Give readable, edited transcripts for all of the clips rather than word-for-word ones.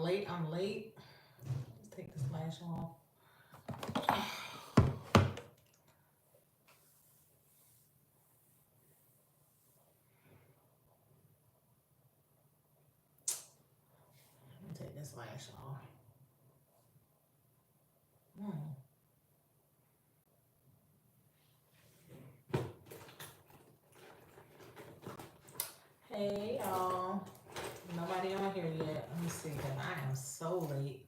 late. I'm late. Let's take this flash off. Let me take this flash off. Hmm. Hey, y'all. Nobody on here yet. Let me see, because I am so late.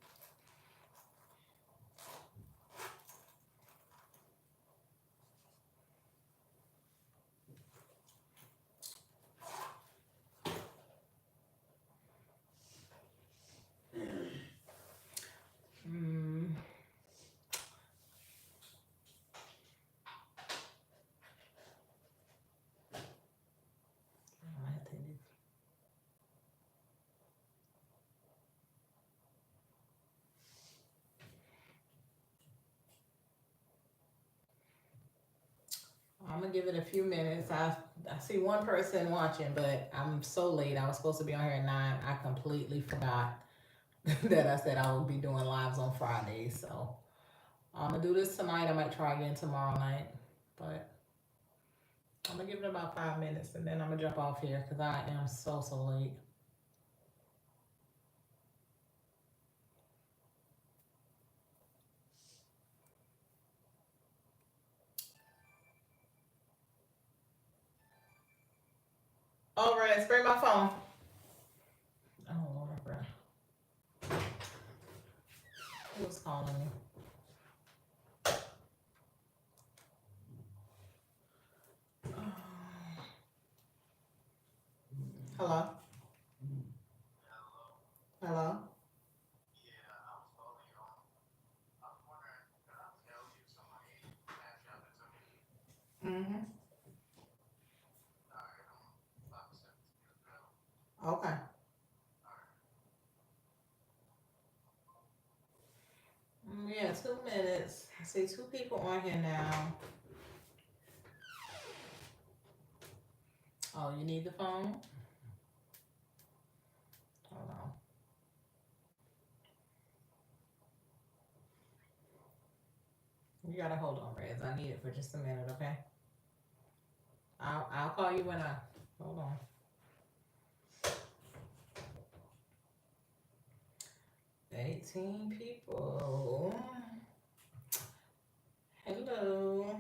Mm. I have to take this. I'm gonna give it a few minutes. I see one person watching, but I'm so late. I was supposed to be on here at 9. I completely forgot that I said I would be doing lives on Fridays. So I'm gonna do this tonight. I might try again tomorrow night, but I'm gonna give it about 5 minutes and then I'm gonna jump off here because I am so late. All right, spray my phone. Oh Lord, I forgot. Who was calling me? Hello? Hello? Mm-hmm. Okay. Yeah, 2 minutes. I see 2 people on here now. Oh, you need the phone? Hold on. You gotta hold on, Rez. I need it for just a minute, okay? I'll call you when I hold on. 18 people. Hello.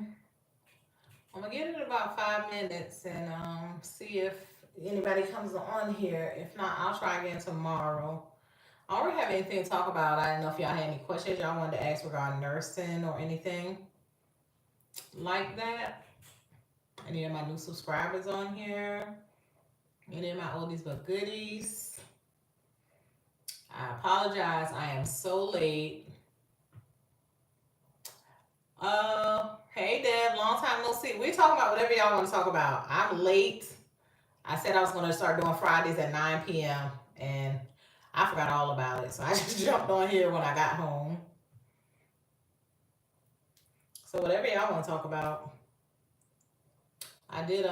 I'm gonna get it in about 5 minutes and see if anybody comes on here. If not, I'll try again tomorrow. I don't really have anything to talk about. I didn't know if y'all had any questions y'all wanted to ask regarding nursing or anything like that. Any of my new subscribers on here? Any of my oldies but goodies? I apologize. I am so late. Hey Deb, long time no see. We talking about whatever y'all want to talk about. I'm late. I said I was going to start doing Fridays at 9 p.m. and I forgot all about it. So I just jumped on here when I got home. So whatever y'all want to talk about. I did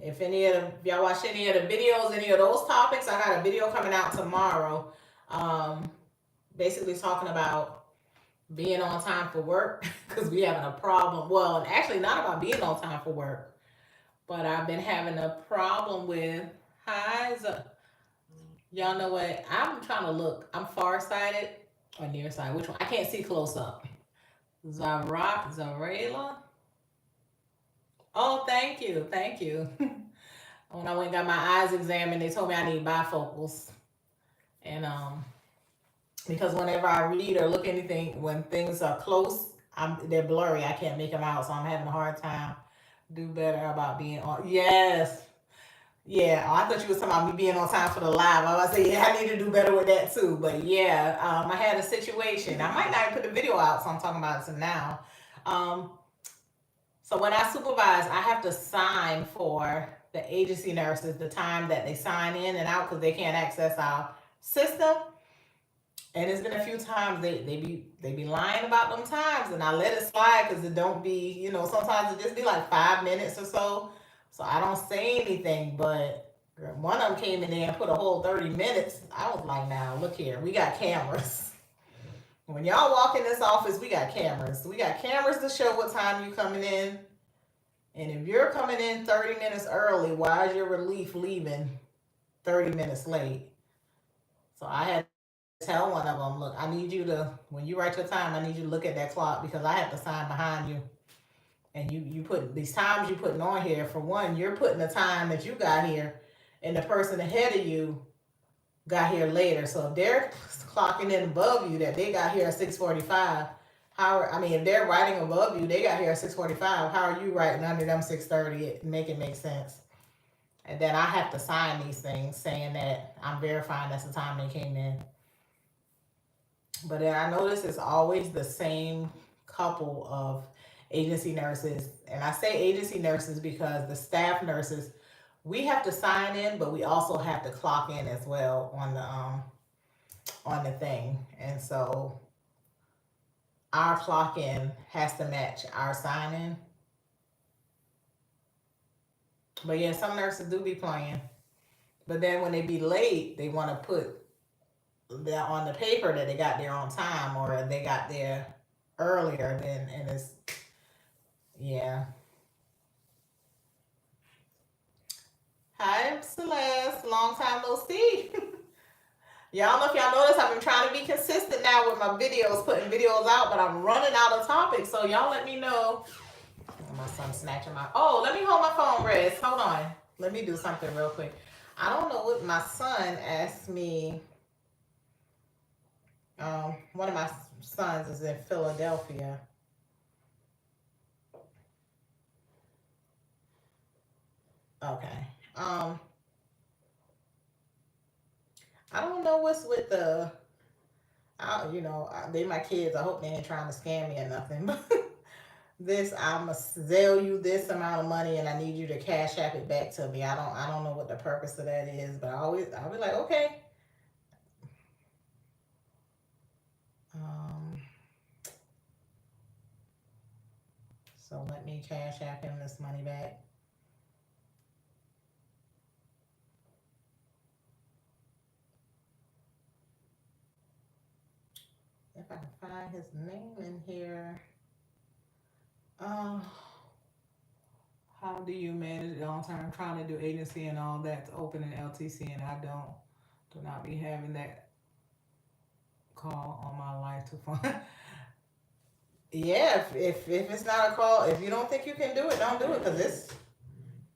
if any of y'all watched any of the videos, any of those topics, I got a video coming out tomorrow. Basically talking about being on time for work because we having a problem. Well, actually not about being on time for work, but I've been having a problem with highs. Y'all know what? I'm trying to look. I'm farsighted or nearsighted. Which one? I can't see close up. Zarela. Oh, thank you, thank you. When I went and got my eyes examined, they told me I need bifocals, and because whenever I read or look anything, when things are close, they're blurry. I can't make them out, so I'm having a hard time. Do better about being on. Yes. Yeah, oh, I thought you was talking about me being on time for the live. I was about to say, yeah, I need to do better with that too. But yeah, I had a situation. I might not even put the video out, so I'm talking about it now. Um, so when I supervise, I have to sign for the agency nurses the time that they sign in and out because they can't access our system. And it's been a few times they be lying about them times, and I let it slide because it don't be, sometimes it just be like 5 minutes or so. So I don't say anything, but Girl, one of them came in there and put a whole 30 minutes. I was like, now, look here. We got cameras. When y'all walk in this office, we got cameras. We got cameras to show what time you coming in. And if you're coming in 30 minutes early, why is your relief leaving 30 minutes late? So I had to tell one of them, look, I need you to, when you write your time, I need you to look at that clock because I have to sign behind you. And you put these times you putting on here. For one, you're putting the time that you got here, and the person ahead of you got here later. So if they're clocking in above you that they got here at 6:45, if they're writing above you, they got here at 6:45. How are you writing under them 6:30? Make it make sense. And then I have to sign these things saying that I'm verifying that's the time they came in. But then I notice it's always the same couple of agency nurses. And I say agency nurses because the staff nurses, we have to sign in, but we also have to clock in as well on the thing. And so our clock in has to match our sign in. But yeah, some nurses do be playing. But then when they be late, they want to put that on the paper that they got there on time or they got there earlier than, and it's, yeah. Hi, Celeste. Long time no see. Y'all know if y'all notice, I've been trying to be consistent now with my videos, putting videos out, but I'm running out of topics. So y'all let me know. My son's snatching my. Oh, let me hold my phone, Rez. Hold on. Let me do something real quick. I don't know what my son asked me. One of my sons is in Philadelphia. Okay. I don't know what's with the. They my kids. I hope they ain't trying to scam me or nothing. This, I'm gonna sell you this amount of money, and I need you to cash app it back to me. I don't know what the purpose of that is, but I'll be like, okay. Um, so let me cash app him this money back. If I can find his name in here. How do you manage long term? Trying to do agency and all that's open in LTC, and I do not be having that call on my life to fund. Yeah, if it's not a call, if you don't think you can do it, don't do it because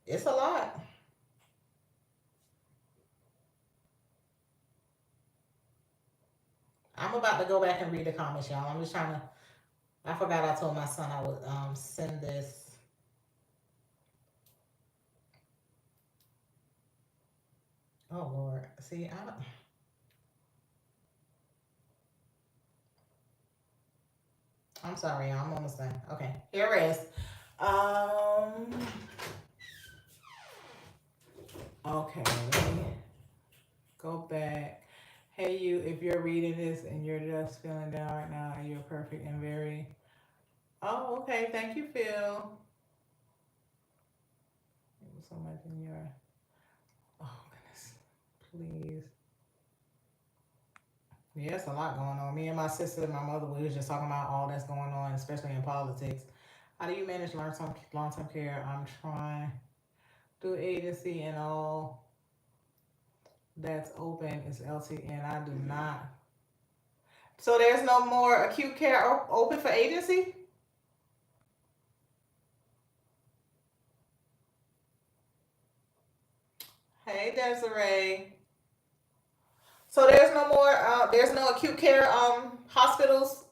it's a lot. I'm about to go back and read the comments, y'all. I'm just trying to. I forgot I told my son I would send this. Oh Lord, see, I don't. I'm sorry, y'all. I'm almost done. Okay, here it is. Um. Okay, let me go back. Hey, you, if you're reading this and you're just feeling down right now and you're perfect and very. Oh, okay. Thank you, Phil. It was so much in your. Oh, goodness. Please. Yeah, it's a lot going on. Me and my sister and my mother, we was just talking about all that's going on, especially in politics. How do you manage long-term care? I'm trying to do agency and all that's open is LT, and I do not. So there's no more acute care open for agency? Hey, Desiree. So there's no more. There's no acute care hospitals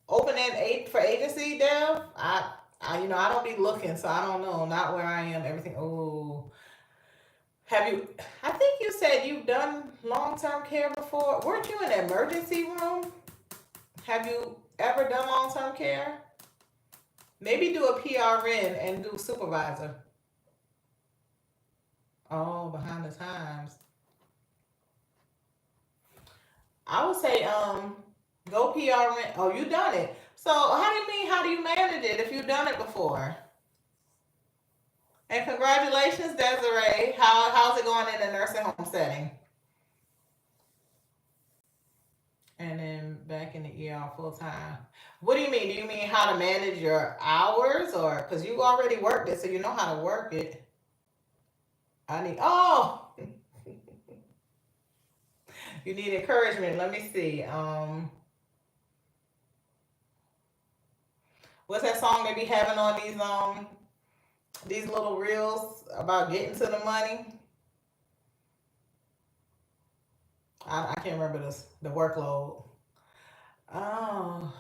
open in eight for agency, Dev. I don't be looking, so I don't know. Not where I am. Everything. Oh, have you? I think you said you've done long term care before. Weren't you in the emergency room? Have you ever done long term care? Maybe do a PRN and do supervisor. Oh, behind the times. I would say go PRN. Oh, you done it. So how do you mean? How do you manage it if you've done it before? And congratulations, Desiree. How's it going in the nursing home setting? And then back in the ER full time. What do you mean? Do you mean how to manage your hours, or because you already worked it, so you know how to work it? I need. Oh, you need encouragement. Let me see. What's that song they be having on these little reels about getting to the money? I can't remember the workload. Oh,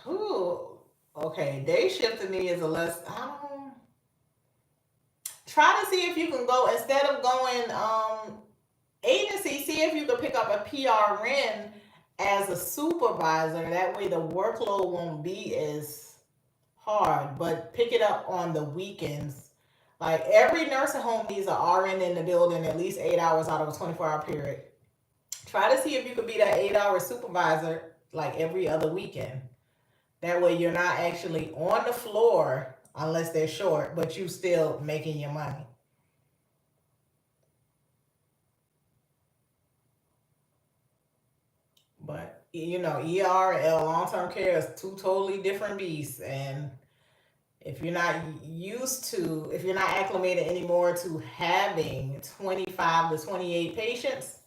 ooh, okay. Day shift to me is a less. Try to see if you can go instead of going agency. See if you can pick up a PRN as a supervisor. That way the workload won't be as hard. But pick it up on the weekends. Like every nursing home needs an RN in the building at least 8 hours out of a 24-hour period. Try to see if you could be that 8 hour supervisor like every other weekend. That way you're not actually on the floor unless they're short, but you still making your money. But you know, ER and long term care is two totally different beasts. And if you're not acclimated anymore to having 25 to 28 patients,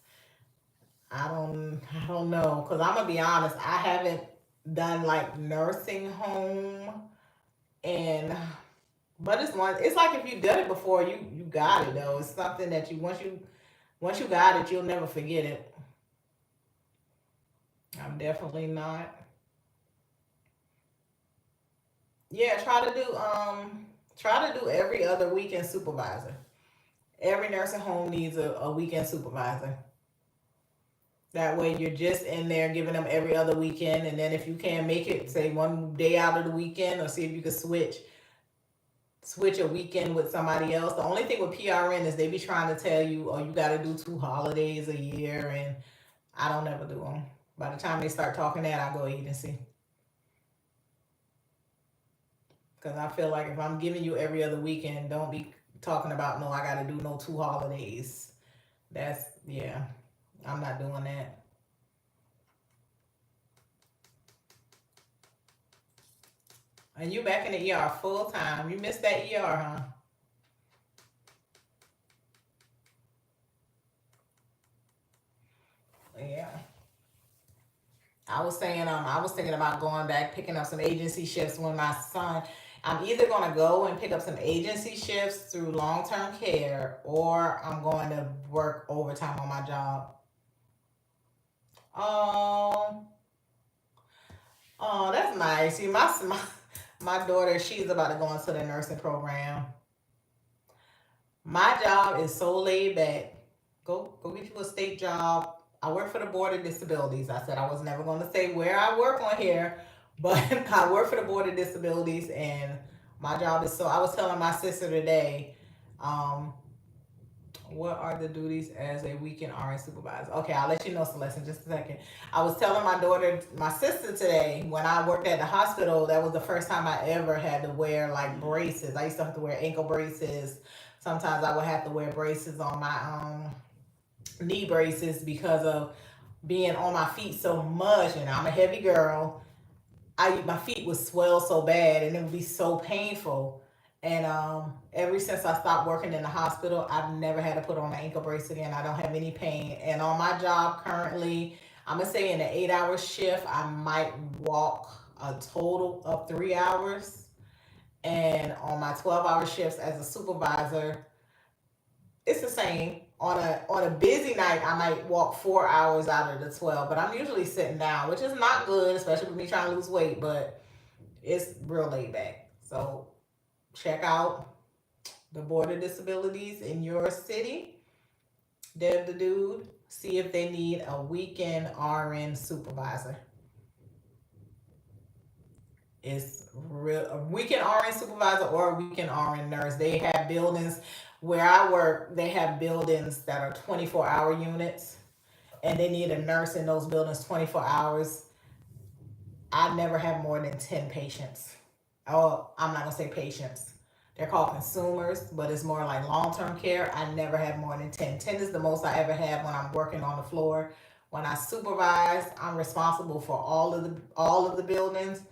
I don't know. Cause I'm gonna be honest, I haven't done like nursing home and but it's like if you did it before, you got it though. It's something that once you got it, you'll never forget it. I'm definitely not. Yeah, try to do every other weekend supervisor. Every nursing home needs a weekend supervisor. That way you're just in there giving them every other weekend, and then if you can't make it, say one day out of the weekend, or see if you can switch a weekend with somebody else. The only thing with PRN is they be trying to tell you, oh, you got to do 2 holidays a year, and I don't ever do them. By the time they start talking that, I go agency because I feel like if I'm giving you every other weekend, don't be talking about no, I got to do no 2 holidays. That's yeah, I'm not doing that. And you back in the ER full time. You missed that ER, huh? Yeah. I was thinking about going back, picking up some agency shifts when my son. I'm either going to go and pick up some agency shifts through long term care, or I'm going to work overtime on my job. Oh, oh, that's nice. See, my daughter, she's about to go into the nursing program. My job is so laid back. Go get you a state job. I work for the Board of Disabilities. I said I was never going to say where I work on here, but I work for the Board of Disabilities, and my job is so. I was telling my sister today, um, what are the duties as a weekend RN supervisor? Okay, I'll let you know, Celeste, in just a second. I was telling my sister today, when I worked at the hospital, that was the first time I ever had to wear like braces. I used to have to wear ankle braces. Sometimes I would have to wear braces on my knee braces because of being on my feet so much, and I'm a heavy girl. My feet would swell so bad, and it would be so painful. And ever since I stopped working in the hospital, I've never had to put on an ankle brace again. I don't have any pain. And on my job currently, I'm gonna say in an 8 hour shift, I might walk a total of 3 hours. And on my 12 hour shifts as a supervisor, it's the same. On a busy night, I might walk 4 hours out of the 12, but I'm usually sitting down, which is not good, especially with me trying to lose weight. But it's real laid back. So check out the Board of Disabilities in your city. Dev the dude. See if they need a weekend RN supervisor. It's real a weekend RN supervisor or a weekend RN nurse. They have buildings where I work. They have buildings that are 24-hour units, and they need a nurse in those buildings 24 hours. I never have more than 10 patients. Oh, I'm not gonna say patients. They're called consumers, but it's more like long-term care. I never have more than 10. 10 is the most I ever have when I'm working on the floor. When I supervise, I'm responsible for all of the buildings,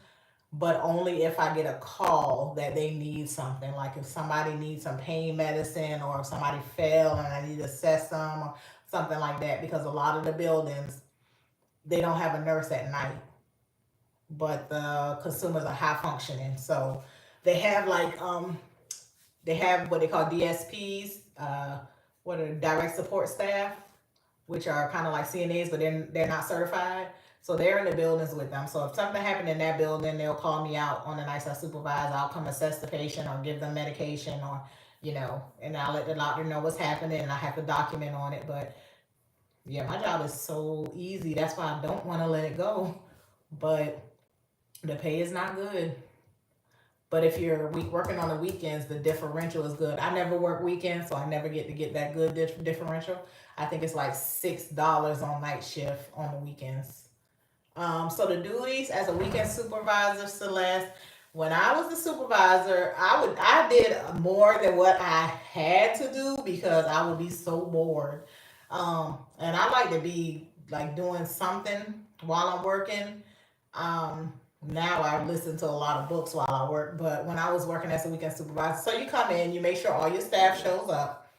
but only if I get a call that they need something. Like if somebody needs some pain medicine, or if somebody fell and I need to assess them, or something like that, because a lot of the buildings, they don't have a nurse at night, but the consumers are high functioning. So they have they have what they call DSPs, what are direct support staff, which are kind of like CNAs, but they're not certified. So they're in the buildings with them. So if something happened in that building, they'll call me out on the nights I supervise. I'll come assess the patient or give them medication, or and I'll let the doctor know what's happening, and I have to document on it. But yeah, my job is so easy. That's why I don't want to let it go. But the pay is not good. But if you're working on the weekends, the differential is good. I never work weekends, so I never get that good differential. I think it's like $6 on night shift on the weekends. So the duties as a weekend supervisor, Celeste. When I was the supervisor, I did more than what I had to do because I would be so bored. And I like to be like doing something while I'm working. Now I listen to a lot of books while I work, but when I was working as a weekend supervisor, so you come in, you make sure all your staff shows up.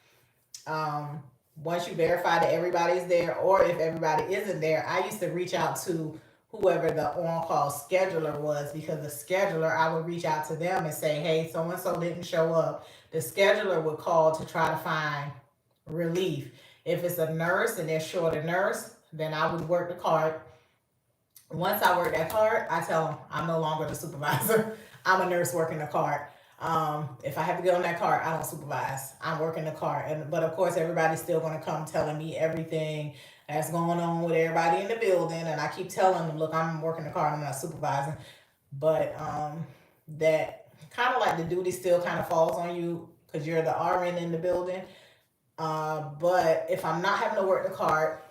Um, Once you verify that everybody's there, or if everybody isn't there, I used to reach out to whoever the on-call scheduler was, because the scheduler, I would reach out to them and say, hey, so and so didn't show up. The scheduler would call to try to find relief. If it's a nurse and they're short a nurse, then I would work the cart. Once I work that cart, I tell them I'm no longer the supervisor. I'm a nurse working the cart. If I have to get on that cart, I don't supervise. I'm working the cart, but of course, everybody's still going to come telling me everything that's going on with everybody in the building, and I keep telling them, "Look, I'm working the cart. I'm not supervising." But that kind of like the duty still kind of falls on you because you're the RN in the building. But if I'm not having to work the cart,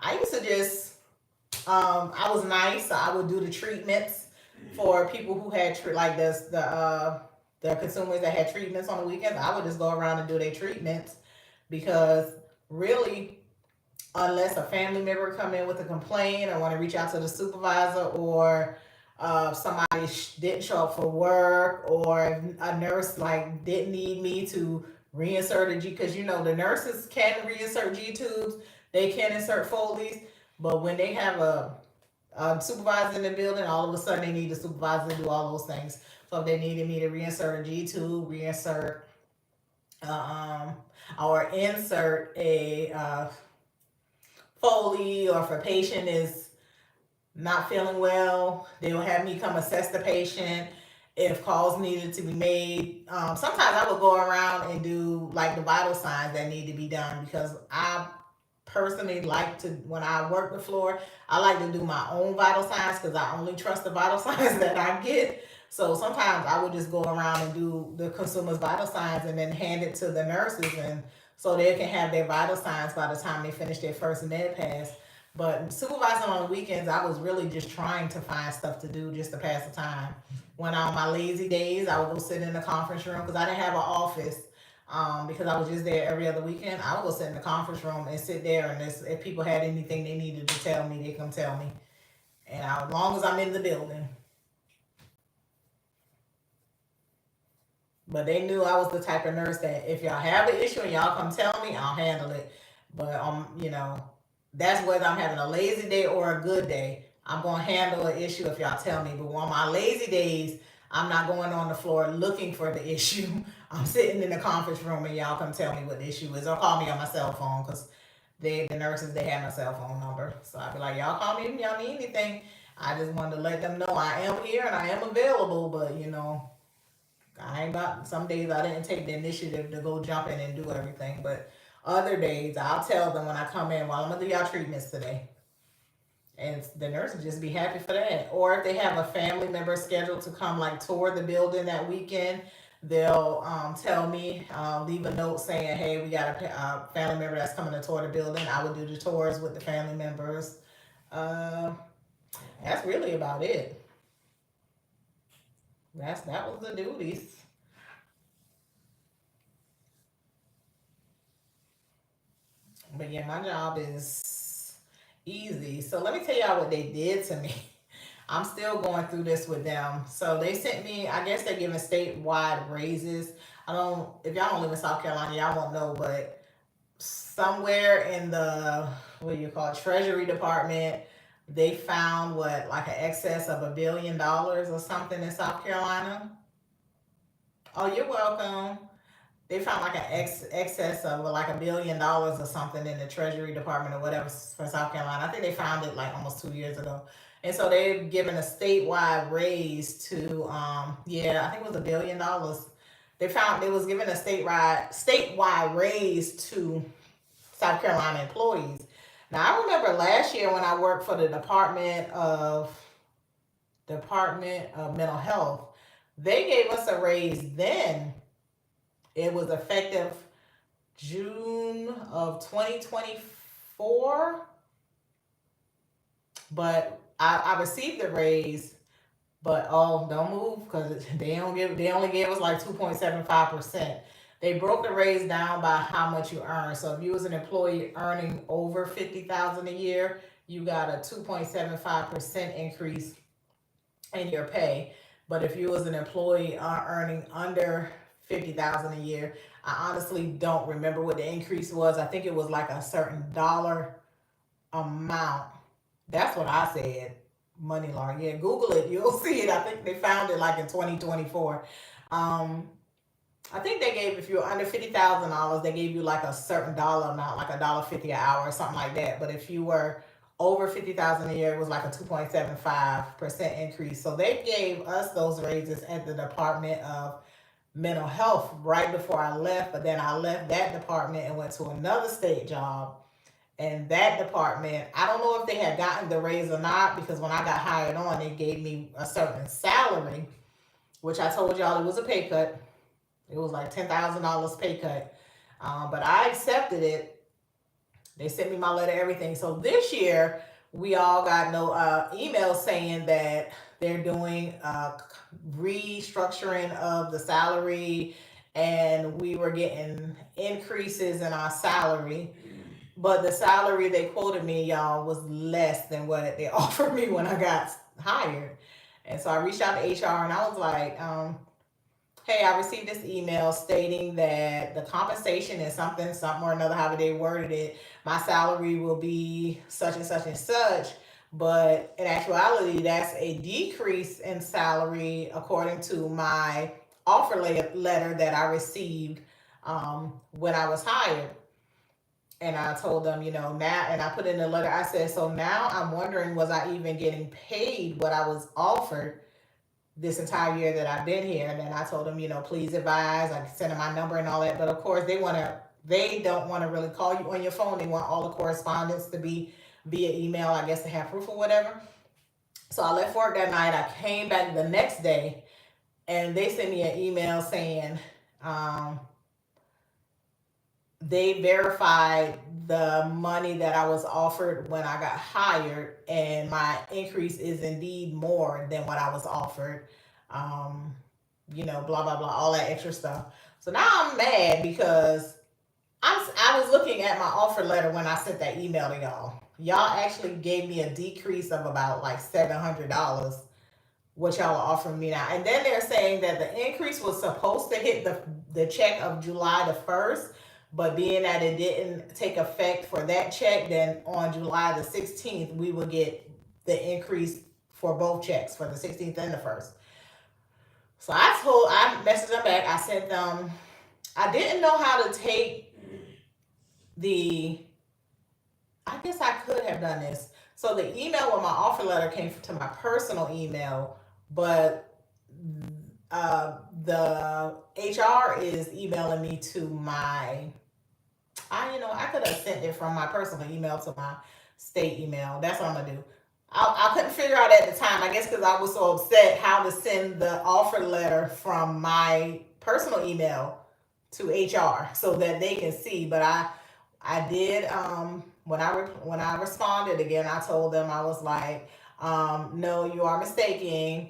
I used to just I was nice. So I would do the treatments for people who had like the consumers that had treatments on the weekends. I would just go around and do their treatments, because really, unless a family member come in with a complaint or want to reach out to the supervisor, or somebody didn't show up for work, or a nurse like didn't need me to reinsert a G, because the nurses can reinsert G tubes, they can insert Foley's, but when they have a supervisor in the building, all of a sudden they need a supervisor to do all those things. So if they needed me to reinsert a G tube, reinsert, uh, or insert a Foley, or if a patient is not feeling well, they will have me come assess the patient. If calls needed to be made, sometimes I would go around and do like the vital signs that need to be done, because I personally like to, when I work the floor, I like to do my own vital signs, because I only trust the vital signs that I get. So sometimes I would just go around and do the consumer's vital signs and then hand it to the nurses, and so they can have their vital signs by the time they finish their first med pass. But supervising on the weekends, I was really just trying to find stuff to do just to pass the time. When on my lazy days, I would go sit in the conference room, because I didn't have an office, because I was just there every other weekend. I would go sit in the conference room and sit there, and if people had anything they needed to tell me, they come tell me. And as long as I'm in the building. But they knew I was the type of nurse that if y'all have an issue and y'all come tell me, I'll handle it. But that's whether I'm having a lazy day or a good day. I'm gonna handle an issue if y'all tell me. But on my lazy days, I'm not going on the floor looking for the issue. I'm sitting in the conference room and y'all come tell me what the issue is, or call me on my cell phone, because the nurses, they have my cell phone number. So I'd be like, y'all call me if y'all need anything. I just wanted to let them know I am here and I am available, but I ain't got, some days I didn't take the initiative to go jump in and do everything, but other days I'll tell them when I come in, well, I'm gonna do y'all treatments today. And the nurse would just be happy for that. Or if they have a family member scheduled to come like tour the building that weekend, they'll tell me, leave a note saying, hey, we got a family member that's coming to tour the building. I would do the tours with the family members. Uh, that's really about it. That was the duties. But yeah, my job is easy. So let me tell y'all what they did to me. I'm still going through this with them. So they sent me, I guess they're giving statewide raises. I don't, if y'all don't live in South Carolina, y'all won't know, but somewhere in the, what do you call it, Treasury Department, they found what, like an excess of $1 billion or something in South Carolina. Oh, you're welcome. They found like an excess of like $1 billion or something in the Treasury Department or whatever for South Carolina. I think they found it like almost 2 years ago, and so they've given a statewide raise to yeah, I think it was $1 billion. They found they was giving a statewide raise to South Carolina employees. Now I remember last year when I worked for the Department of Mental Health, they gave us a raise then. It was effective June of 2024, but I received the raise. But oh, don't move because they only gave us like 2.75%. They broke the raise down by how much you earn. So if you was an employee earning over 50,000 a year, you got a 2.75% increase in your pay. But if you was an employee earning under 50,000 a year, I honestly don't remember what the increase was. I think it was like a certain dollar amount. That's what I said. Money laundering. Yeah, Google it. You'll see it. I think they found it like in 2024. Um, I think they gave, if you're under $50,000, they gave you like a certain dollar amount, like $1.50 an hour or something like that. But if you were over 50,000 a year, it was like a 2.75% increase. So they gave us those raises at the Department of Mental Health right before I left. But then I left that department and went to another state job. And that department, I don't know if they had gotten the raise or not, because when I got hired on, they gave me a certain salary, which I told y'all it was a pay cut. It was like $10,000 pay cut. But I accepted it. They sent me my letter, everything. So this year, we all got no email saying that they're doing restructuring of the salary, and we were getting increases in our salary. But the salary they quoted me, y'all, was less than what they offered me when I got hired. And so I reached out to HR and I was like, hey, I received this email stating that the compensation is something, something or another, however they worded it. My salary will be such and such and such. But in actuality, that's a decrease in salary according to my offer letter that I received when I was hired. And I told them, now, and I put in the letter, I said, so now I'm wondering, was I even getting paid what I was offered this entire year that I've been here? And then I told them, please advise. I sent them my number and all that. But of course, they don't want to really call you on your phone. They want all the correspondence to be via email, I guess, to have proof or whatever. So I left work that night. I came back the next day and they sent me an email saying, they verified the money that I was offered when I got hired, and my increase is indeed more than what I was offered. Um, blah blah blah, all that extra stuff. So now I'm mad because I was looking at my offer letter when I sent that email to y'all. Y'all actually gave me a decrease of about like $700, what y'all are offering me now. And then they're saying that the increase was supposed to hit the check of July the 1st, but being that it didn't take effect for that check, then on July the 16th, we will get the increase for both checks, for the 16th and the 1st. So I messaged them back. I sent them, I didn't know how to take the, I guess I could have done this. So the email with my offer letter came to my personal email, but the HR is emailing me to my, I could have sent it from my personal email to my state email. That's what I'm gonna do. I couldn't figure out at the time, I guess because I was so upset, how to send the offer letter from my personal email to HR so that they can see. But I did, when I responded again, I told them, I was like, no, you are mistaken.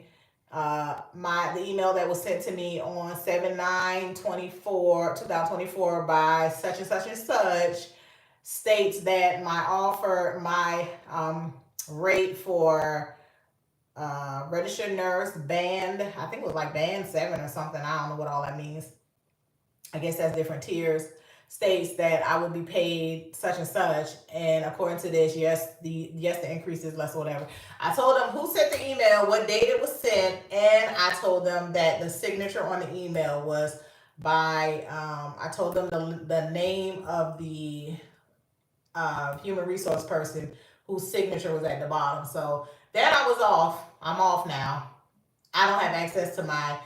The email that was sent to me on 7/9/24 2024 by such and such and such, states that my rate for registered nurse band, I think it was like band 7 or something. I don't know what all that means. I guess that's different tiers, states that I would be paid such and such. And according to this, the increase is less or whatever. I told them who sent the email, what date it was sent, and I told them that the signature on the email was by I told them the name of the human resource person whose signature was at the bottom. So then I was off. I'm off now. I don't have access to my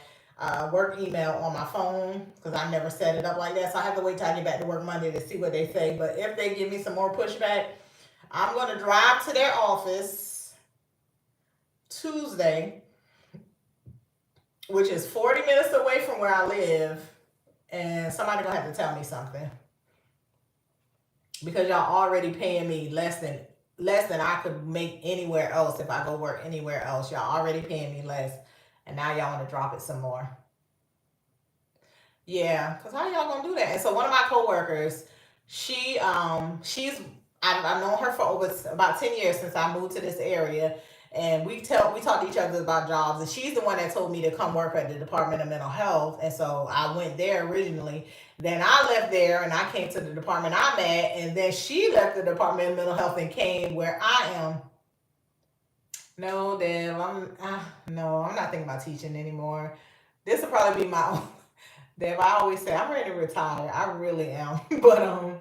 work email on my phone because I never set it up like that. So I have to wait till I get back to work Monday to see what they say. But if they give me some more pushback, I'm going to drive to their office Tuesday, which is 40 minutes away from where I live. And somebody going to have to tell me something. Because y'all already paying me less than I could make anywhere else if I go work anywhere else. Y'all already paying me less. And now y'all want to drop it some more. Yeah, because how y'all gonna do that? And so one of my coworkers, she's I've known her for over about 10 years since I moved to this area. And we talk to each other about jobs, and she's the one that told me to come work at the Department of Mental Health. And so I went there originally. Then I left there and I came to the department I'm at, and then she left the Department of Mental Health and came where I am. No, Deb, no, I'm not thinking about teaching anymore. This will probably be my own. Deb, I always say I'm ready to retire. I really am. But mm,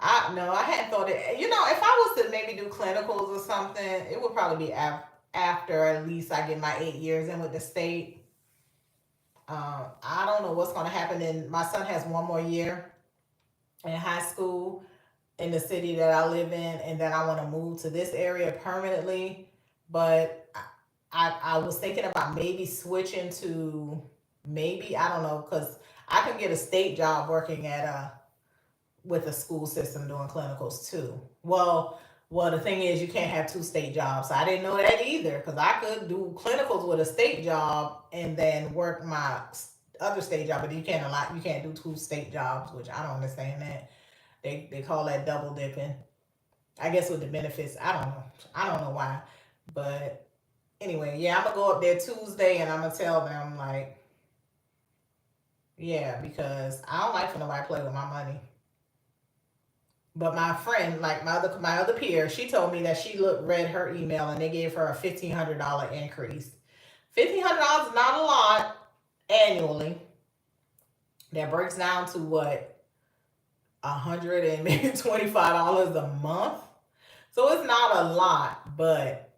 I hadn't thought it. You know, if I was to maybe do clinicals or something, it would probably be after at least I get my 8 years in with the state. I don't know what's going to happen. And my son has one more year in high school in the city that I live in, and then I want to move to this area permanently. But I was thinking about maybe switching to maybe, I don't know, because I can get a state job working at with a school system doing clinicals too. Well, the thing is, you can't have two state jobs. I didn't know that either because I could do clinicals with a state job and then work my other state job, but you can't do two state jobs, which I don't understand that. They call that double dipping. I guess with the benefits, I don't know why, but anyway, yeah, I'm gonna go up there Tuesday and I'm gonna tell them like, yeah, because I don't like for nobody to play with my money. But my friend, like my other peer, she told me that she read her email and they gave her a $1,500 increase. $1,500 is not a lot annually. That breaks down to what, $125 a month. So it's not a lot, but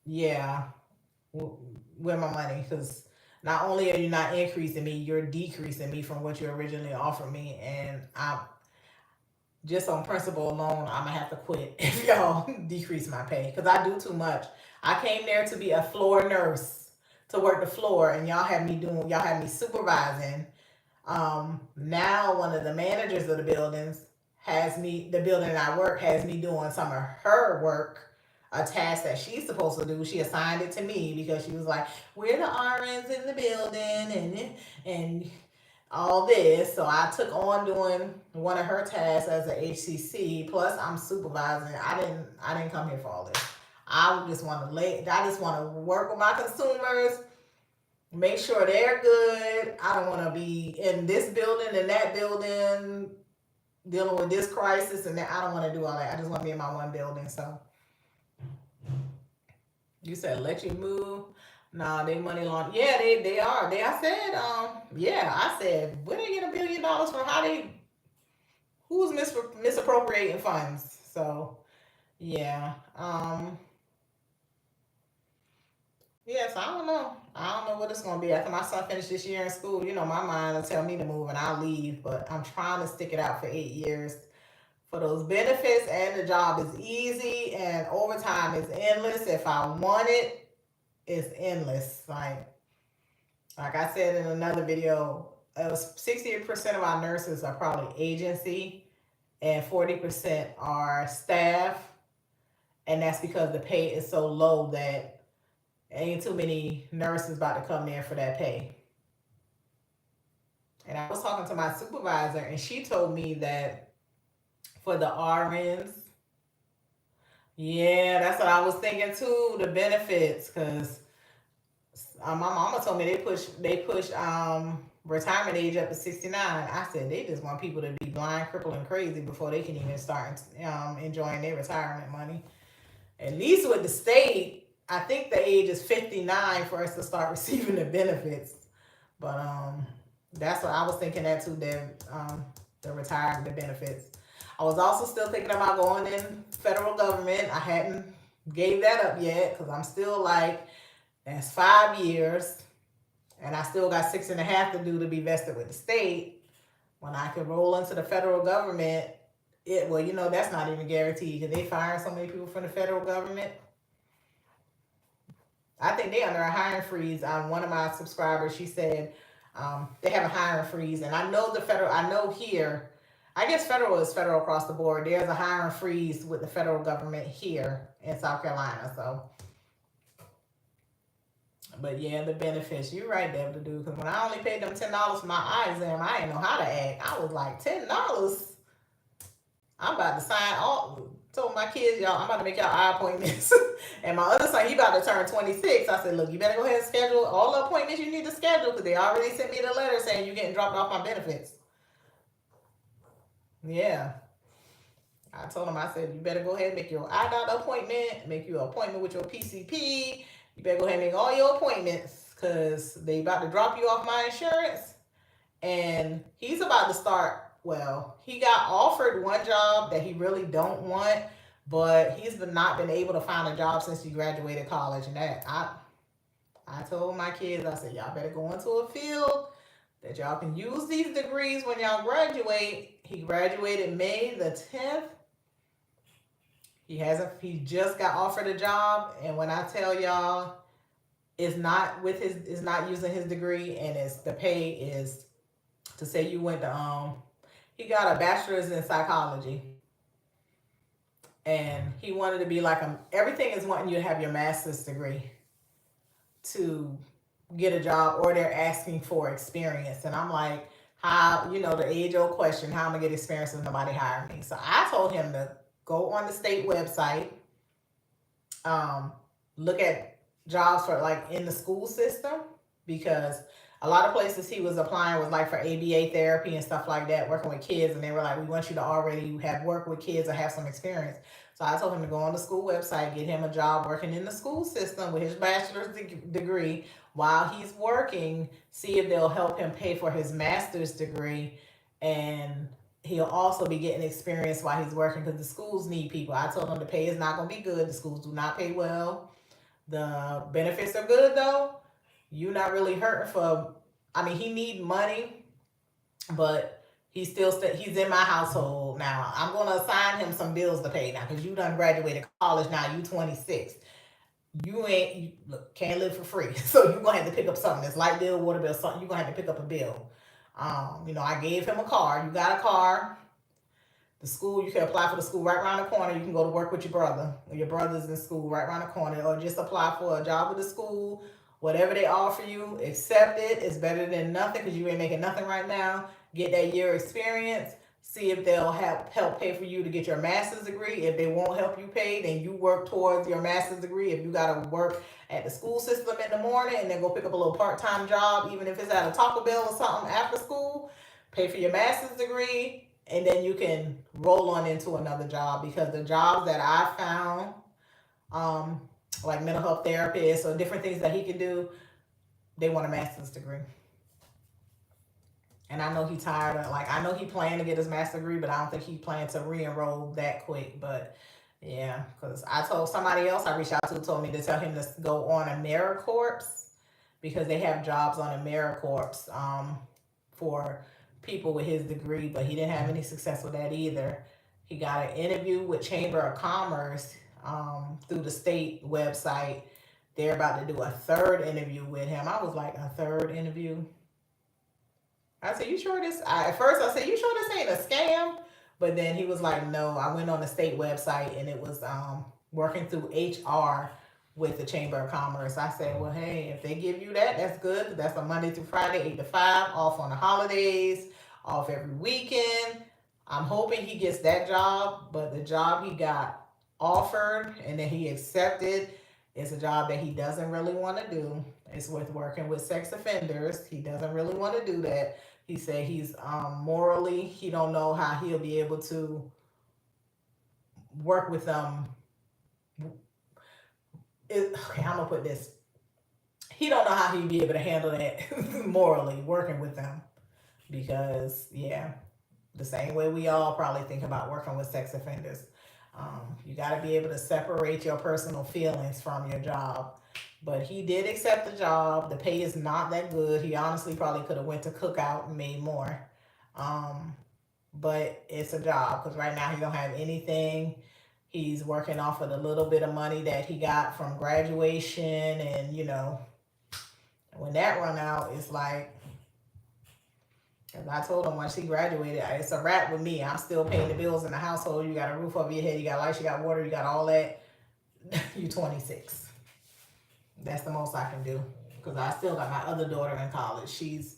yeah, where my money? Because not only are you not increasing me, you're decreasing me from what you originally offered me, and I'm just on principle alone, I'm gonna have to quit if y'all decrease my pay because I do too much. I came there to be a floor nurse to work the floor, and y'all have me supervising. Now one of the managers of the the building I work has me doing some of her work, a task that she's supposed to do. She assigned it to me because she was like, "We're the RNs in the building," and all this. So I took on doing one of her tasks as a HCC. Plus, I'm supervising. I didn't come here for all this. I just want to work with my consumers, make sure they're good. I don't want to be in this building and that building dealing with this crisis and that. I don't want to do all that. I just want to be in my one building. So you said let you move. Nah, they money laundering. Yeah, they are. I said, where they get $1 billion from? Who's misappropriating funds? So yeah. Yes, I don't know. I don't know what it's gonna be after my son finished this year in school. You know, my mind will tell me to move and I'll leave, but I'm trying to stick it out for 8 years for those benefits, and the job is easy and overtime is endless. If I want it, it's endless. Like I said in another video, 68% of our nurses are probably agency and 40% are staff. And that's because the pay is so low that ain't too many nurses about to come there for that pay. And I was talking to my supervisor, and she told me that for the RNs, yeah, that's what I was thinking too. The benefits, because my mama told me they push retirement age up to 69. I said they just want people to be blind, crippled, and crazy before they can even start enjoying their retirement money. At least with the state, I think the age is 59 for us to start receiving the benefits. But that's what I was thinking that too. The retirement, the benefits. I was also still thinking about going in federal government. I hadn't gave that up yet because I'm still like, that's 5 years, and I still got 6.5 to do to be vested with the state. When I could roll into the federal government, that's not even guaranteed because they fire so many people from the federal government. I think they under a hiring freeze. One of my subscribers, she said they have a hiring freeze, and I know the federal. I know here, I guess federal is federal across the board. There's a hiring freeze with the federal government here in South Carolina. So, but yeah, the benefits. You're right, Deb, to do. Because when I only paid them $10 for my eye exam, I didn't know how to act. I was like, $10. I'm about to sign all. Told my kids, y'all, I'm about to make y'all eye appointments. And my other son, he about to turn 26. I said, look, you better go ahead and schedule all the appointments you need to schedule because they already sent me the letter saying you're getting dropped off my benefits. Yeah. I told him, I said, you better go ahead and make your eye doctor appointment, make your appointment with your PCP. You better go ahead and make all your appointments because they about to drop you off my insurance. And he's about to start. Well, he got offered one job that he really don't want, but he's not been able to find a job since he graduated college. And that I told my kids, I said, y'all better go into a field that y'all can use these degrees when y'all graduate. He graduated May the 10th. He just got offered a job, and when I tell y'all, it's not using his degree, and the pay is to say you went to he got a bachelor's in psychology, and he wanted to be like everything is wanting you to have your master's degree to get a job, or they're asking for experience. And I'm like, how, the age old question, how am I gonna get experience if nobody hired me? So I told him to go on the state website, look at jobs for like in the school system, because a lot of places he was applying was like for ABA therapy and stuff like that, working with kids, and they were like, we want you to already have worked with kids or have some experience. So I told him to go on the school website, get him a job working in the school system with his bachelor's degree while he's working, see if they'll help him pay for his master's degree, and he'll also be getting experience while he's working because the schools need people. I told him the pay is not going to be good. The schools do not pay well. The benefits are good though. You're not really hurting for, he need money, but he's in my household now. I'm going to assign him some bills to pay now because you done graduated college now. You 26. You can't live for free. So you're going to have to pick up something. It's light bill, water bill, something. You're going to have to pick up a bill. I gave him a car. You got a car. The school, you can apply for the school right around the corner. You can go to work with your brother. Your brother's in school right around the corner. Or just apply for a job with the school. Whatever they offer you, accept it. It's better than nothing because you ain't making nothing right now. Get that year experience. See if they'll help pay for you to get your master's degree. If they won't help you pay, then you work towards your master's degree. If you got to work at the school system in the morning and then go pick up a little part-time job, even if it's at a Taco Bell or something after school, pay for your master's degree, and then you can roll on into another job. Because the jobs that I found, like mental health therapists or different things that he can do, they want a master's degree. And I know he's tired of, I know he planned to get his master's degree, but I don't think he planned to re-enroll that quick. But yeah, because I told somebody else I reached out to told me to tell him to go on AmeriCorps because they have jobs on AmeriCorps for people with his degree, but he didn't have any success with that either. He got an interview with Chamber of Commerce through the state website. They're about to do a third interview with him. I was like, a third interview? I said, you sure this? At first I said, you sure this ain't a scam? But then he was like, no, I went on the state website and it was working through HR with the Chamber of Commerce. I said, well, hey, if they give you that, that's good. That's a Monday through Friday, 8 to 5, off on the holidays, off every weekend. I'm hoping he gets that job, but the job he got offered and that he accepted is a job that he doesn't really want to do. It's with working with sex offenders. He doesn't really want to do that. He said he's morally, he don't know how he'll be able to work with okay, I'm gonna put this. He don't know how he'd be able to handle that morally working with them because yeah, the same way we all probably think about working with sex offenders. You got to be able to separate your personal feelings from your job. But he did accept the job. The pay is not that good. He honestly probably could have went to Cookout and made more. Um, but it's a job because right now he don't have anything. He's working off of the little bit of money that he got from graduation, and when that run out, it's like, as I told him once he graduated, it's a wrap with me. I'm still paying the bills in the household. You got a roof over your head, you got lights, you got water, you got all that. You 26. That's the most I can do because I still got my other daughter in college. She's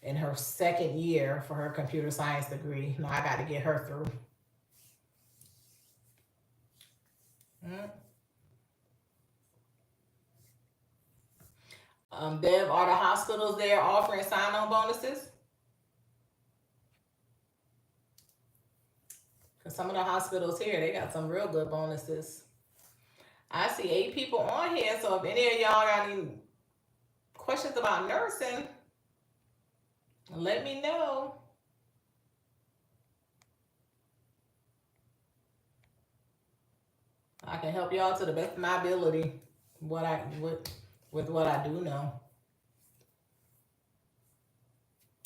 in her second year for her computer science degree. Now I got to get her through. Mm. Deb, are the hospitals there offering sign-on bonuses? Because some of the hospitals here, they got some real good bonuses. I see 8 people on here, so if any of y'all got any questions about nursing, let me know. I can help y'all to the best of my ability. With what I do know.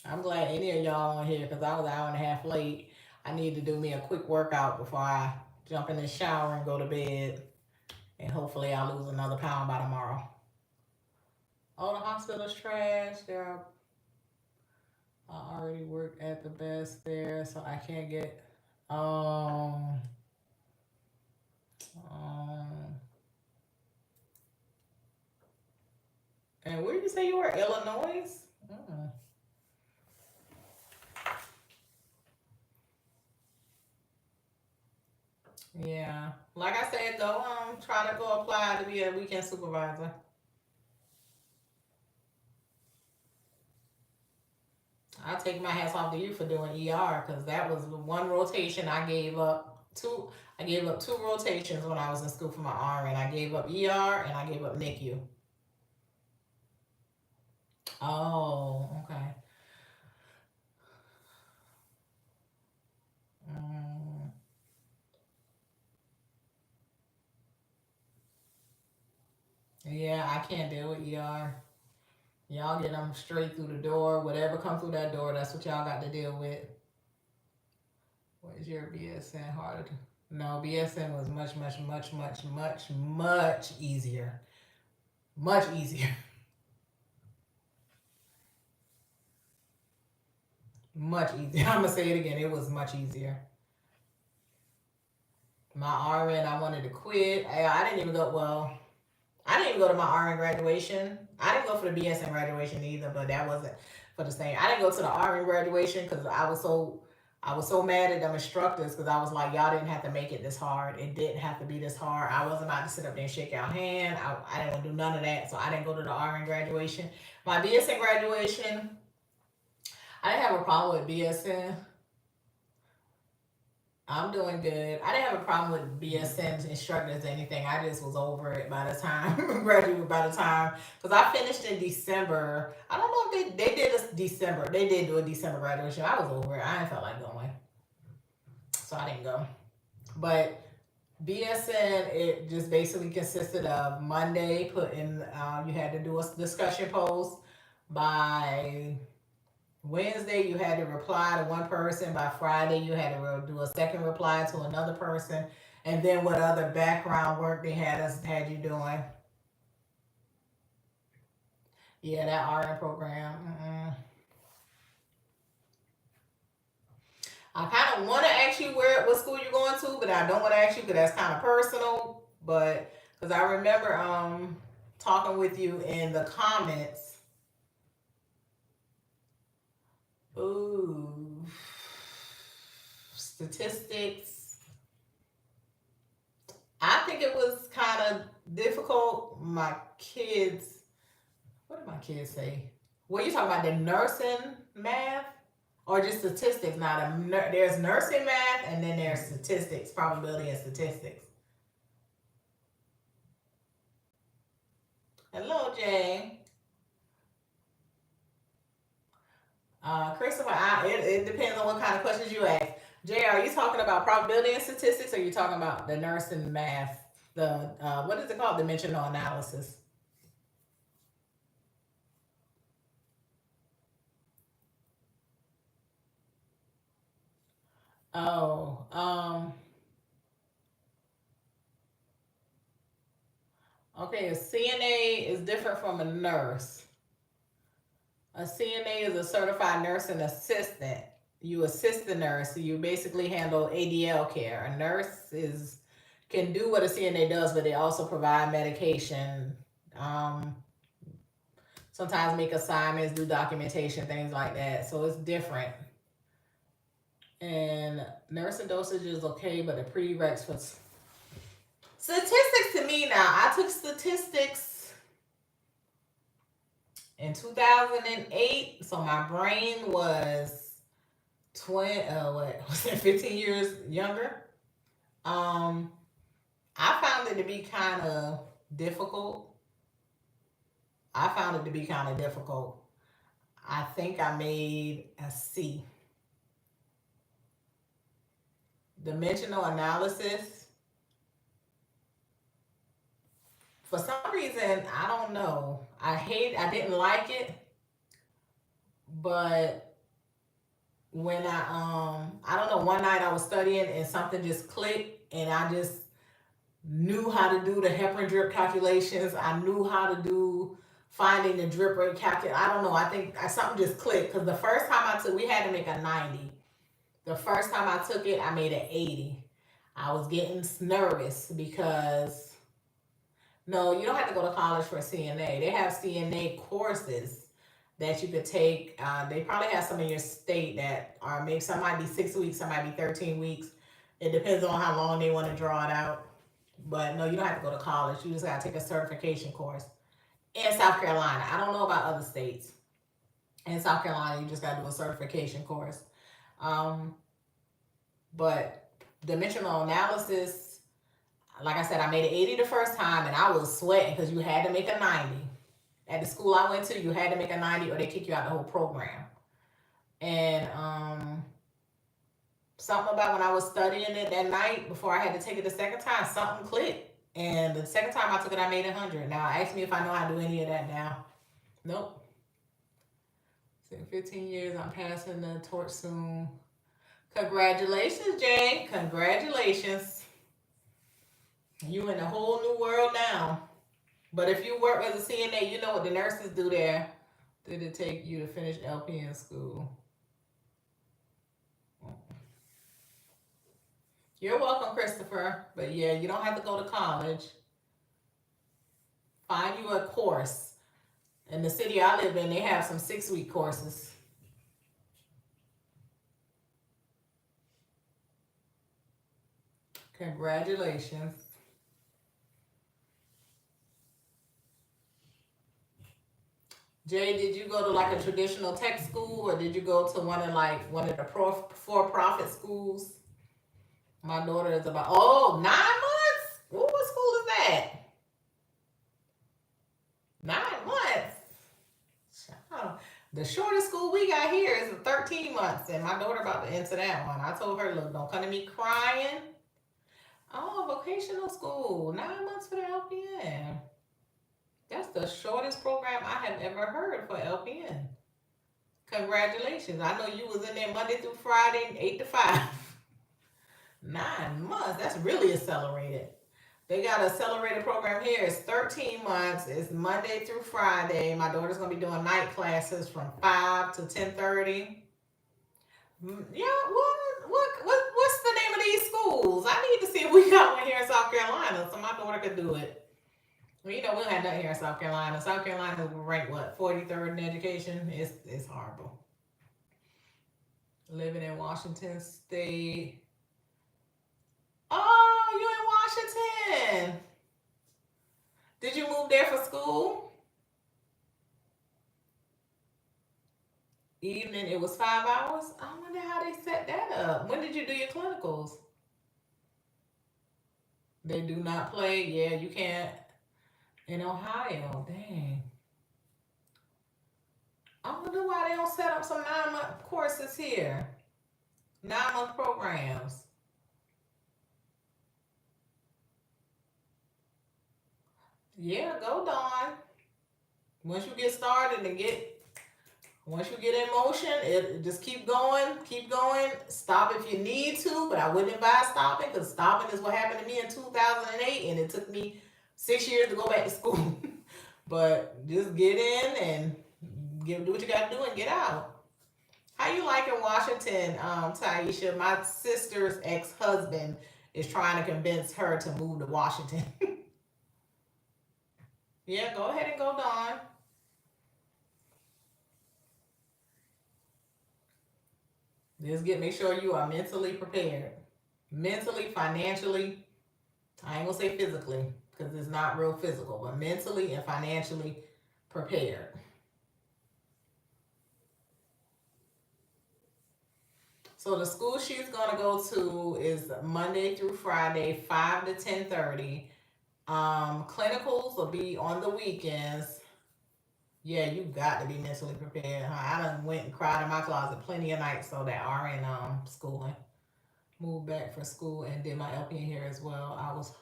I'm glad any of y'all on here because I was an hour and a half late. I need to do me a quick workout before I jump in the shower and go to bed. And hopefully I'll lose another pound by tomorrow. Oh, the hospital's trash. I already work at the best there, so I can't get. Um, um, and where did you say you were? Illinois? Mm. Yeah. Like I said, go try to go apply to be a weekend supervisor. I take my hats off to you for doing ER because that was one rotation I gave up. I gave up 2 rotations when I was in school for my RN. I gave up ER and I gave up NICU. Oh, okay. Mm, yeah, I can't deal with ER. Y'all get them straight through the door. Whatever come through that door, that's what y'all got to deal with. What is your BSN harder to? No, BSN was much, much, much, much, much, much easier. Much easier. Much easier. I'm gonna say it again. It was much easier. My RN, I wanted to quit. I didn't even go. Well, I didn't even go to my RN graduation. I didn't go for the BSN graduation either, but that wasn't for the same. I didn't go to the RN graduation because I was so mad at them instructors because I was like, y'all didn't have to make it this hard. It didn't have to be this hard. I wasn't about to sit up there and shake our hand. I didn't want to do none of that, so I didn't go to the RN graduation. My BSN graduation, I didn't have a problem with BSN. I'm doing good. I didn't have a problem with BSN instructors or anything. I just was over it by the time graduated by the time because I finished in December. I don't know if they did a December. They did do a December graduation. I was over it. I didn't feel like going, so I didn't go. But BSN, it just basically consisted of Monday putting you had to do a discussion post. By Wednesday, you had to reply to one person. By Friday, you had to do a second reply to another person. And then what other background work they had you doing? Yeah, that RN program. Mm-mm. I kind of want to ask you what school you're going to, but I don't want to ask you because that's kind of personal. But Because I remember talking with you in the comments. Ooh, statistics. I think it was kind of difficult. My kids, what did my kids say? What you talking about? The nursing math or just statistics? Not there's nursing math and then there's statistics, probability and statistics. Hello, Jay. Christopher, it depends on what kind of questions you ask. Jay, are you talking about probability and statistics, or are you talking about the nursing math? The what is it called? Dimensional analysis. Oh, okay. A CNA is different from a nurse. A CNA is a certified nursing assistant. You assist the nurse. So you basically handle ADL care. A nurse is can do what a CNA does, but they also provide medication. Um, Sometimes make assignments, do documentation, things like that. So it's different. And nursing dosage is okay, but the prereqs for statistics to me now. I took statistics in 2008, so my brain was 15 years younger. I found it to be kind of difficult. I found it to be kind of difficult. I think I made a C. Dimensional analysis. For some reason, I don't know. I didn't like it, but when I don't know, one night I was studying and something just clicked and I just knew how to do the heparin drip calculations. I knew how to do finding the drip rate calculation. I don't know. I think something just clicked because the first time we had to make a 90. The first time I took it, I made an 80. I was getting nervous because no, you don't have to go to college for CNA. They have CNA courses that you could take. They probably have some in your state that are maybe some might be 6 weeks, some might be 13 weeks. It depends on how long they want to draw it out. But no, you don't have to go to college. You just got to take a certification course in South Carolina. I don't know about other states. In South Carolina, you just got to do a certification course. But dimensional analysis, like I said, I made an 80 the first time and I was sweating because you had to make a 90. At the school I went to, you had to make a 90 or they kick you out the whole program. And something about when I was studying it that night before I had to take it the second time, something clicked. And the second time I took it, I made 100. Now, ask me if I know how to do any of that now. Nope. So in 15 years, I'm passing the torch soon. Congratulations, Jay. Congratulations. You in a whole new world now. But if you work as a CNA, you know what the nurses do there. Did it take you to finish LPN school? You're welcome, Christopher. But yeah, you don't have to go to college. Find you a course. In the city I live in, they have some 6-week courses. Congratulations. Jay, did you go to like a traditional tech school or did you go to one of the for-profit schools? My daughter is about 9 months. What school is that? 9 months. Child. The shortest school we got here is 13 months, and my daughter about to enter that one. I told her, look, don't come to me crying. Oh, vocational school, 9 months for the LPN. That's the shortest program I have ever heard for LPN. Congratulations. I know you was in there Monday through Friday, 8 to 5. 9 months. That's really accelerated. They got an accelerated program here. It's 13 months. It's Monday through Friday. My daughter's gonna be doing night classes from 5 to 10:30. Yeah, what's the name of these schools? I need to see if we got one here in South Carolina so my daughter could do it. Well, we don't have nothing here in South Carolina. South Carolina is ranked what, 43rd in education? It's horrible. Living in Washington State. Oh, you in Washington? Did you move there for school? Evening, it was 5 hours. I wonder how they set that up. When did you do your clinicals? They do not play. Yeah, you can't in Ohio. Dang. I wonder why they don't set up some 9-month courses here. 9-month programs. Yeah, go Dawn. Once you get started and once you get in motion, it just keep going, keep going. Stop if you need to, but I wouldn't advise stopping because stopping is what happened to me in 2008, and it took me 6 years to go back to school. But just get in and do what you got to do and get out. How you like in Washington, Taisha? My sister's ex-husband is trying to convince her to move to Washington. Yeah, go ahead and go, Dawn. Just make sure you are mentally prepared. Mentally, financially, I ain't gonna say physically, because it's not real physical, but mentally and financially prepared. So the school she's gonna go to is Monday through Friday, 5 to 10:30. Clinicals will be on the weekends. Yeah, you got to be mentally prepared. Huh? I done went and cried in my closet plenty of nights so that RN schooling. Moved back for school and did my LPN here as well. I was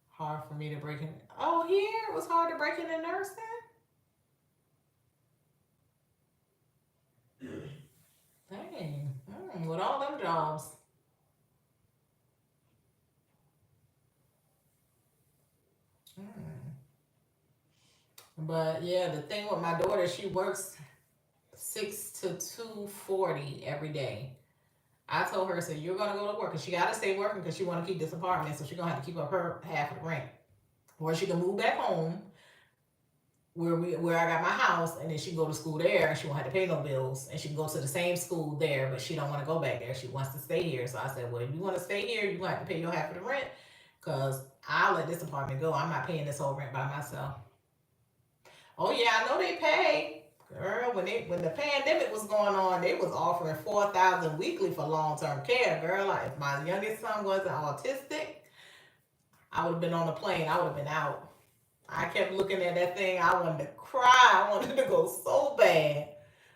hard for me to break in. Oh, here it was hard to break into nursing. Dang, with all them jobs. Mm. But yeah, the thing with my daughter, she works 6 to 2:40 every day. I told her, so you're gonna go to work, and she gotta stay working because she want to keep this apartment, so she's gonna have to keep up her half of the rent, or she can move back home where I got my house, and then she can go to school there, and she won't have to pay no bills, and she can go to the same school there, but she don't want to go back there. She wants to stay here. So I said, well, if you want to stay here, you gonna have to pay your half of the rent, cause I'll let this apartment go. I'm not paying this whole rent by myself. Oh yeah, I know they pay. Girl, when the pandemic was going on, they was offering 4,000 weekly for long term care. Girl, like if my youngest son wasn't autistic, I would have been on the plane. I would have been out. I kept looking at that thing. I wanted to cry. I wanted to go so bad.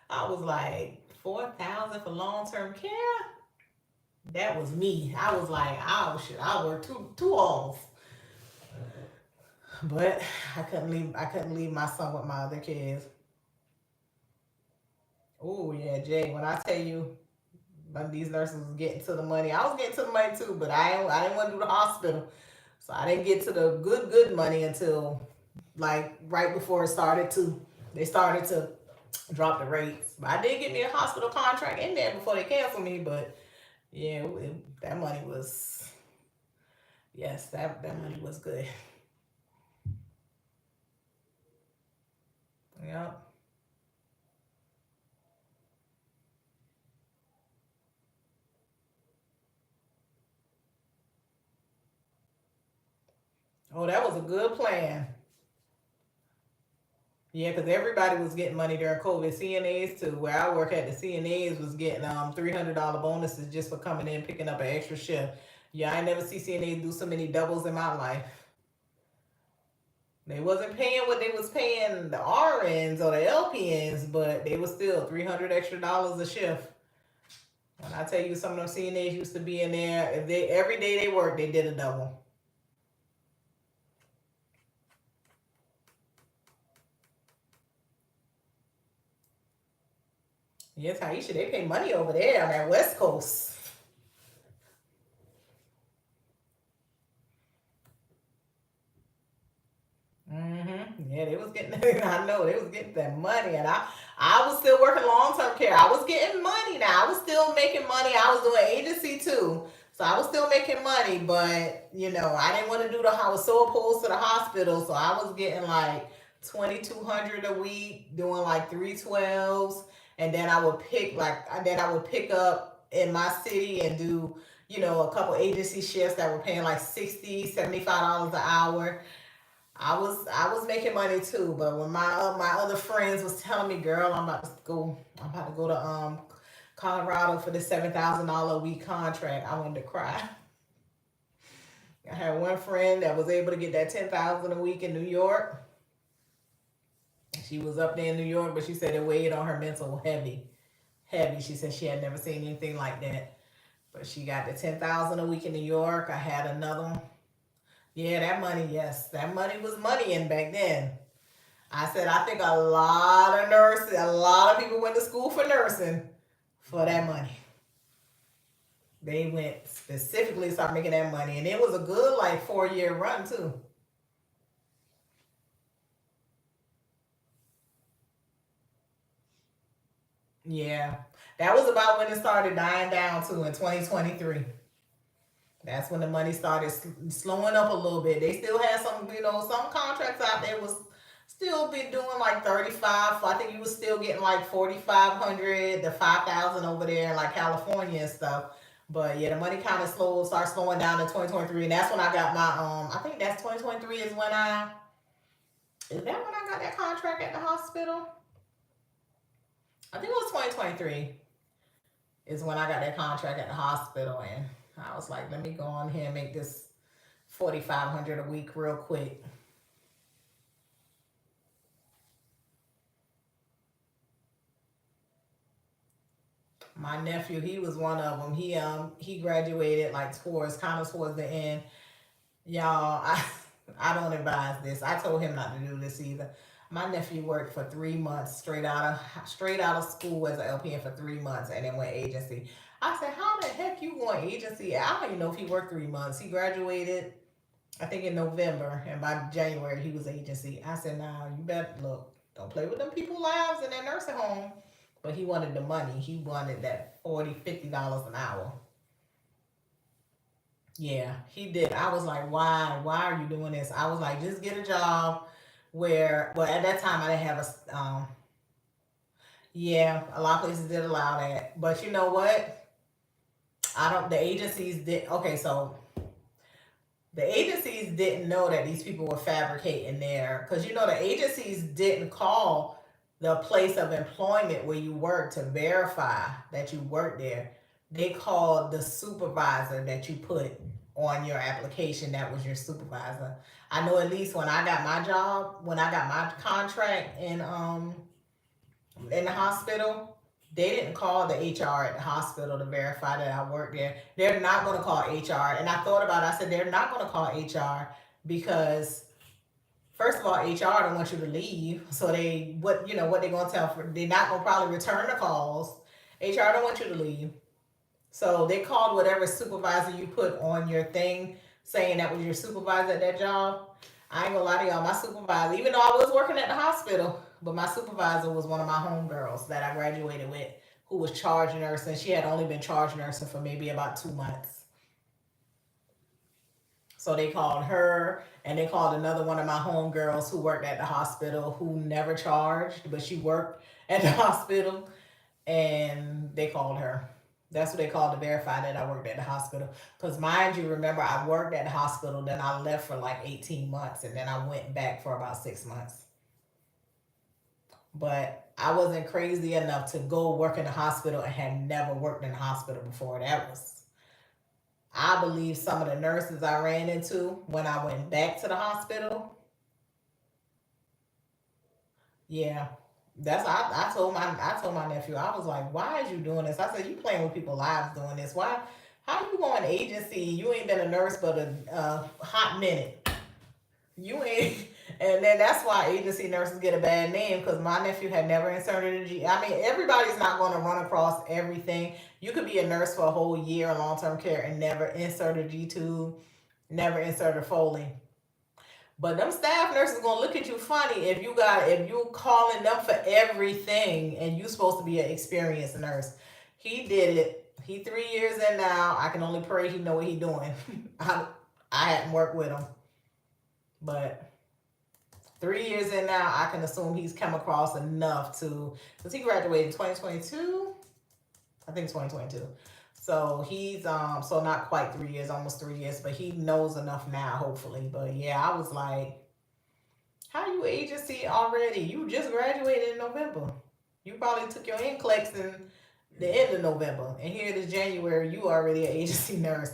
I was like, 4,000 for long term care? That was me. I was like, oh shit, I work two off. But I couldn't leave my son with my other kids. Oh yeah, Jay. When I tell you, these nurses was getting to the money, I was getting to the money too. But I didn't want to do the hospital, so I didn't get to the good money until like right before they started to drop the rates. But I did get me a hospital contract in there before they canceled me. But yeah, that money was, yes, that money was good. Yep. Oh, that was a good plan. Yeah, because everybody was getting money during COVID. CNAs too. Where I work at, the CNAs was getting $300 bonuses just for coming in picking up an extra shift. Yeah, I never see CNAs do so many doubles in my life. They wasn't paying what they was paying the RNs or the LPNs, but they was still $300 extra a shift. When I tell you, some of them CNAs used to be in there. If they every day they worked, they did a double. Yes, Taisha, they pay money over there on that West Coast. Yeah, they was getting. I know they was getting that money, and I was still working long term care. I was getting money now. I was still making money. I was doing agency too, So I was still making money, but I didn't want to do the. I was so opposed to the hospital, so I was getting like 2,200 a week, doing like 312s, and then I would pick up in my city and do a couple agency shifts that were paying like 60, $75 an hour. I was making money too, but when my other friends was telling me, girl, I'm about to go to Colorado for the $7,000 a week contract, I wanted to cry. I had one friend that was able to get that 10,000 a week in New York. She was up there in New York, but she said it weighed on her mental heavy, heavy. She said she had never seen anything like that. But she got the 10,000 a week in New York. I had another one. Yeah, that money, yes, that money was money in back then. I said I think a lot of people went to school for nursing for that money. They went specifically to start making that money, and it was a good like 4-year run too. Yeah, that was about when it started dying down too in 2023. That's when the money started slowing up a little bit. They still had some contracts out there was still be doing like 35. I think you was still getting like 4,500 to 5,000 over there in like California and stuff. But yeah, the money kind of started slowing down in 2023, and that's when I got my I think that's 2023 is that when I got that contract at the hospital? I think it was 2023 is when I got that contract at the hospital, and I was like, let me go on here and make this 4,500 a week real quick. My nephew, he was one of them. He graduated like towards the end. Y'all, I don't advise this. I told him not to do this either. My nephew worked for 3 months straight out of school as an LPN for 3 months, and then went agency. I said, how the heck you going agency? I don't even know if he worked 3 months. He graduated, I think in November, and by January he was agency. I said, nah, you better look. Don't play with them people's lives in that nursing home. But he wanted the money. He wanted that 40, $50 an hour. Yeah, he did. I was like, why? Why are you doing this? I was like, just get a job where, well, at that time I didn't have yeah, a lot of places did allow that. But you know what? The agencies did, okay, so the agencies didn't know that these people were fabricating there. Because the agencies didn't call the place of employment where you work to verify that you work there. They called the supervisor that you put on your application that was your supervisor. I know at least when I got my job, when I got my contract in the hospital, they didn't call the HR at the hospital to verify that I worked there. They're not going to call HR. And I thought about it. I said, they're not going to call HR because first of all, HR don't want you to leave. So what they're going to they're not going to probably return the calls. HR don't want you to leave. So they called whatever supervisor you put on your thing saying that was your supervisor at that job. I ain't gonna lie to y'all, my supervisor, even though I was working at the hospital, but my supervisor was one of my homegirls that I graduated with who was charge nursing. She had only been charge nursing for maybe about 2 months. So they called her, and they called another one of my homegirls who worked at the hospital who never charged, but she worked at the hospital, and they called her. That's what they called to verify that I worked at the hospital. Because mind you, remember, I worked at the hospital, then I left for like 18 months, and then I went back for about 6 months. But I wasn't crazy enough to go work in the hospital and had never worked in the hospital before. I believe some of the nurses I ran into when I went back to the hospital. Yeah. I told my nephew, I was like, why is you doing this? I said, you playing with people's lives doing this. Why how you going agency? You ain't been a nurse but a hot minute. You ain't and then that's why agency nurses get a bad name because my nephew had never inserted a G. I mean, everybody's not going to run across everything. You could be a nurse for a whole year in long-term care and never insert a G tube, never insert a Foley. But them staff nurses gonna look at you funny if you calling them for everything and you supposed to be an experienced nurse. He did it He 3 years in now. I can only pray he know what he doing. I hadn't worked with him, but 3 years in now, I can assume he's come across enough to, because he graduated in 2022. I think 2022. So he's so not quite 3 years, almost 3 years, but he knows enough now, hopefully. But yeah, I was like, how you agency already? You just graduated in November. You probably took your NCLEX in the end of November, and here it is January. You already an agency nurse.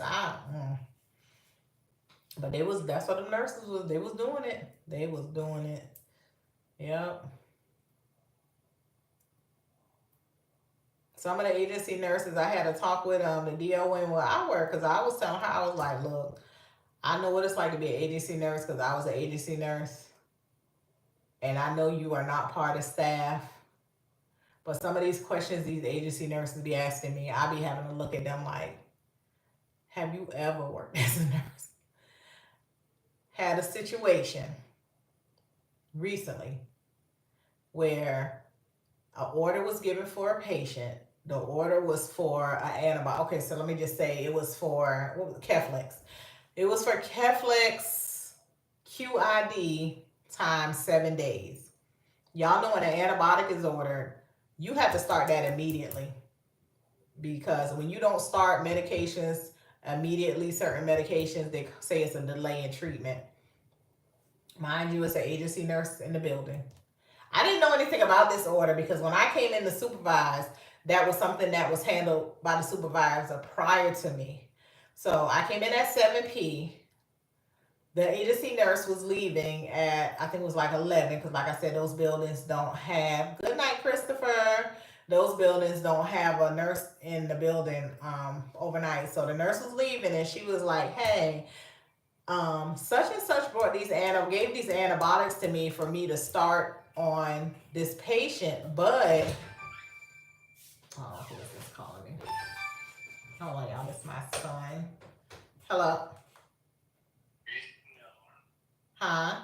But that's what the nurses was. They was doing it. They was doing it. Yep. Some of the agency nurses, I had to talk with the DON where I work, because I was telling her, I was like, look, I know what it's like to be an agency nurse, because I was an agency nurse, and I know you are not part of staff. But some of these questions these agency nurses be asking me, I be having to look at them like, have you ever worked as a nurse? Had a situation recently where an order was given for a patient. The order was for an antibiotic. Okay, so let me just say it was for Keflex. It was for Keflex QID times 7 days. Y'all know when an antibiotic is ordered, you have to start that immediately, because when you don't start medications immediately, certain medications, they say it's a delay in treatment. Mind you, it's an agency nurse in the building. I didn't know anything about this order, because when I came in to supervise, that was something that was handled by the supervisor prior to me. So I came in at 7 p. The agency nurse was leaving at, I think it was like 11, because like I said, those buildings don't have, good night, Christopher. Those buildings don't have a nurse in the building overnight. So the nurse was leaving, and she was like, hey, such and such gave these antibiotics to me for me to start on this patient, but who is this calling me? Hold on, y'all, this is my son. Hello. Huh?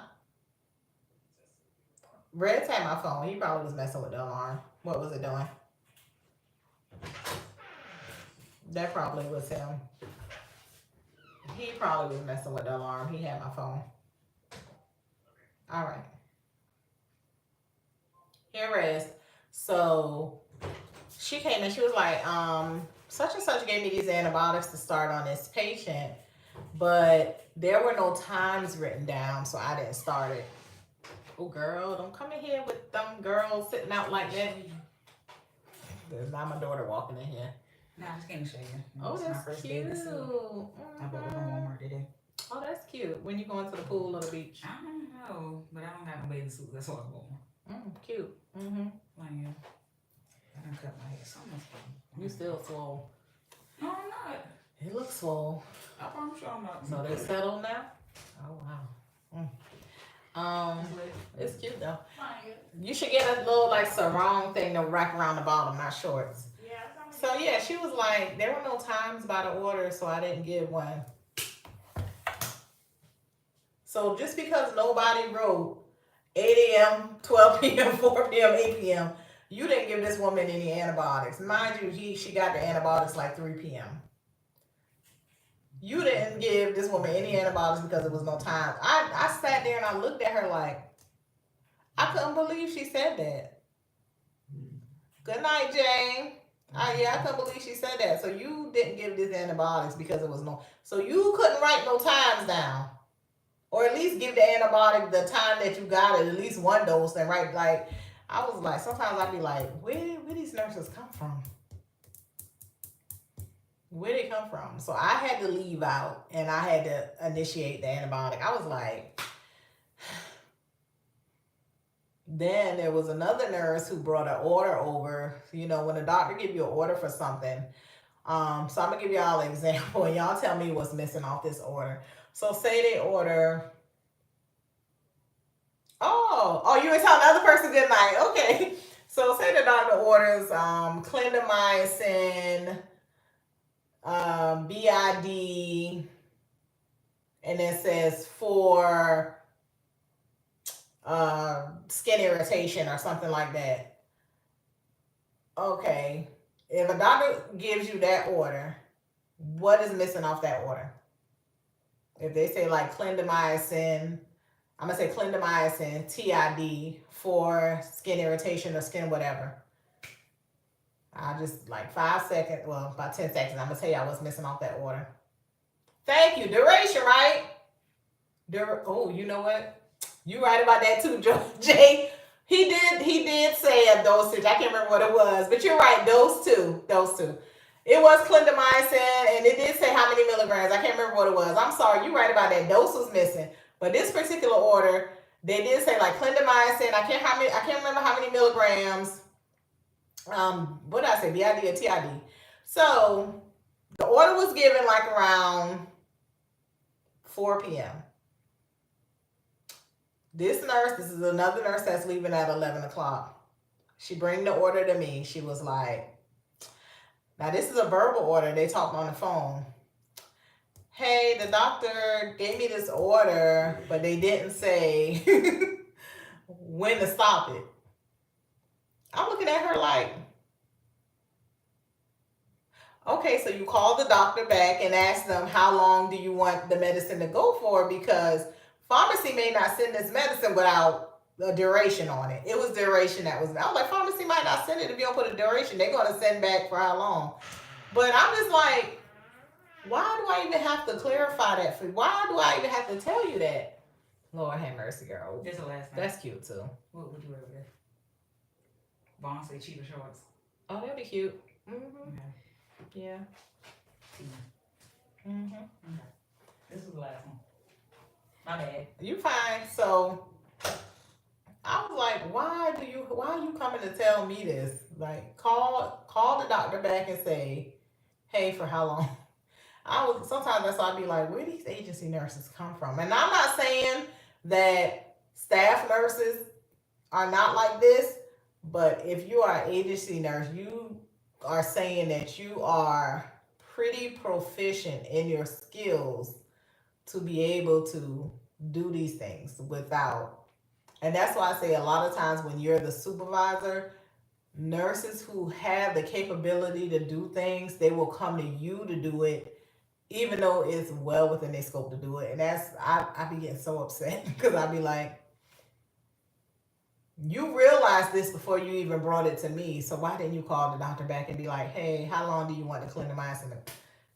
Red's had my phone. He probably was messing with the alarm. What was it doing? That probably was him. He probably was messing with the alarm. He had my phone. All right. Here it is. So she came and she was like, such and such gave me these antibiotics to start on this patient, but there were no times written down, so I didn't start it. Oh, girl, don't come in here with them girls sitting out like that. There's not my daughter walking in here. No, I just came to show you. Oh, that's cute. I bought it from Walmart today. Oh, that's cute. When you going to the pool or the beach? I don't know, but I don't got no bathing suit. That's all I bought. Cute. Like, yeah. I done cut my hair so much. You still swole. No, I'm not. It looks swole. I promise you I'm not. So they settled now? Oh, wow. It's cute though. You should get a little like sarong thing to wrap around the bottom, not shorts. So yeah, she was like, there were no times by the order, so I didn't give one. So just because nobody wrote 8 a.m., 12 p.m., 4 p.m., 8 p.m., you didn't give this woman any antibiotics. Mind you, she got the antibiotics like 3 p.m. You didn't give this woman any antibiotics because there was no time. I sat there and I looked at her like, I couldn't believe she said that. Good night, Jane. I couldn't believe she said that. So you didn't give this antibiotics because it was no. So you couldn't write no times down, or at least give the antibiotic the time that you got it, at least one dose, and write like. I was like, sometimes I'd be like, where these nurses come from? Where they come from? So I had to leave out and I had to initiate the antibiotic. I was like. Then there was another nurse who brought an order over. You know, when a doctor give you an order for something. So I'm going to give y'all an example and y'all tell me what's missing off this order. So say they order. Oh, you were telling the other person good night. Okay. So say the doctor orders clindamycin, BID, and it says for skin irritation or something like that. Okay. If a doctor gives you that order, what is missing off that order? If they say like clindamycin, I'm gonna say clindamycin, TID for skin irritation or skin whatever. I just like 5 seconds, well, about 10 seconds. I'm gonna tell y'all what's missing off that order. Thank you. Duration, right? Oh, you know what? You right about that too, Jay. He did say a dosage. I can't remember what it was, but you're right. Those two. It was clindamycin, and it did say how many milligrams. I can't remember what it was. I'm sorry. You're right about that. Dose was missing, but this particular order, they did say like clindamycin. I can't remember how many milligrams. What did I say? BID or TID? So the order was given like around 4 p.m. This is another nurse that's leaving at 11 o'clock. She bring the order to me. She was like, now this is a verbal order. They talked on the phone. Hey, the doctor gave me this order, but they didn't say when to stop it. I'm looking at her like, okay, so you call the doctor back and ask them how long do you want the medicine to go for, because pharmacy may not send this medicine without a duration on it. It was duration that was. I was like, pharmacy might not send it if you don't put a duration. They're gonna send back for how long. But I'm just like, why do I even have to clarify that for you? Why do I even have to tell you that? Lord have mercy, girl. This is the last time. That's cute too. What would you wear with it? Vaughn say cheaper shorts. Oh, that'd be cute. Mm-hmm. Okay. Yeah. Mm-hmm. Okay. This is the last one. My bad. You fine. So I was like, why are you coming to tell me this? Like, call the doctor back and say, hey, for how long? Sometimes that's why I'd be like, where these agency nurses come from? And I'm not saying that staff nurses are not like this, but if you are an agency nurse, you are saying that you are pretty proficient in your skills to be able to do these things without. And that's why I say a lot of times when you're the supervisor, nurses who have the capability to do things, they will come to you to do it, even though it's well within their scope to do it. And I be getting so upset because I be like, you realized this before you even brought it to me, so why didn't you call the doctor back and be like, hey, how long do you want the clindamycin?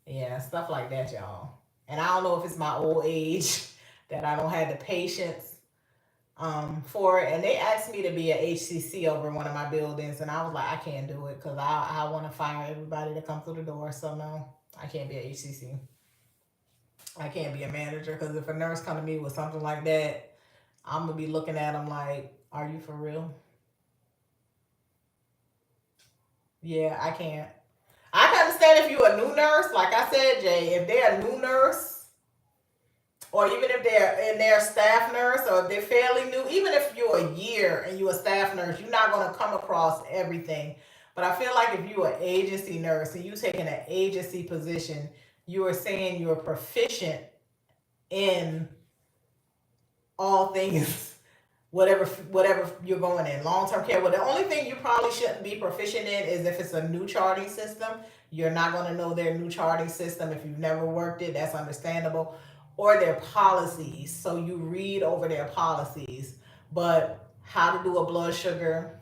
Yeah, stuff like that, y'all. And I don't know if it's my old age that I don't have the patience for it. And they asked me to be an HCC over one of my buildings, and I was like, I can't do it because I want to fire everybody that comes through the door. So no, I can't be an HCC. I can't be a manager, because if a nurse come to me with something like that, I'm gonna be looking at them like, are you for real? Yeah, I can't. I can understand if you're a new nurse, like I said, Jay, if they're a new nurse, or even if they're in their staff nurse, or if they're fairly new, even if you're a year and you're a staff nurse, you're not going to come across everything. But I feel like if you're an agency nurse and you taking an agency position, you are saying you're proficient in all things, whatever you're going in, long-term care. Well, the only thing you probably shouldn't be proficient in is if it's a new charting system. You're not going to know their new charting system if you've never worked it. That's understandable. Or their policies, so you read over their policies. But how to do a blood sugar,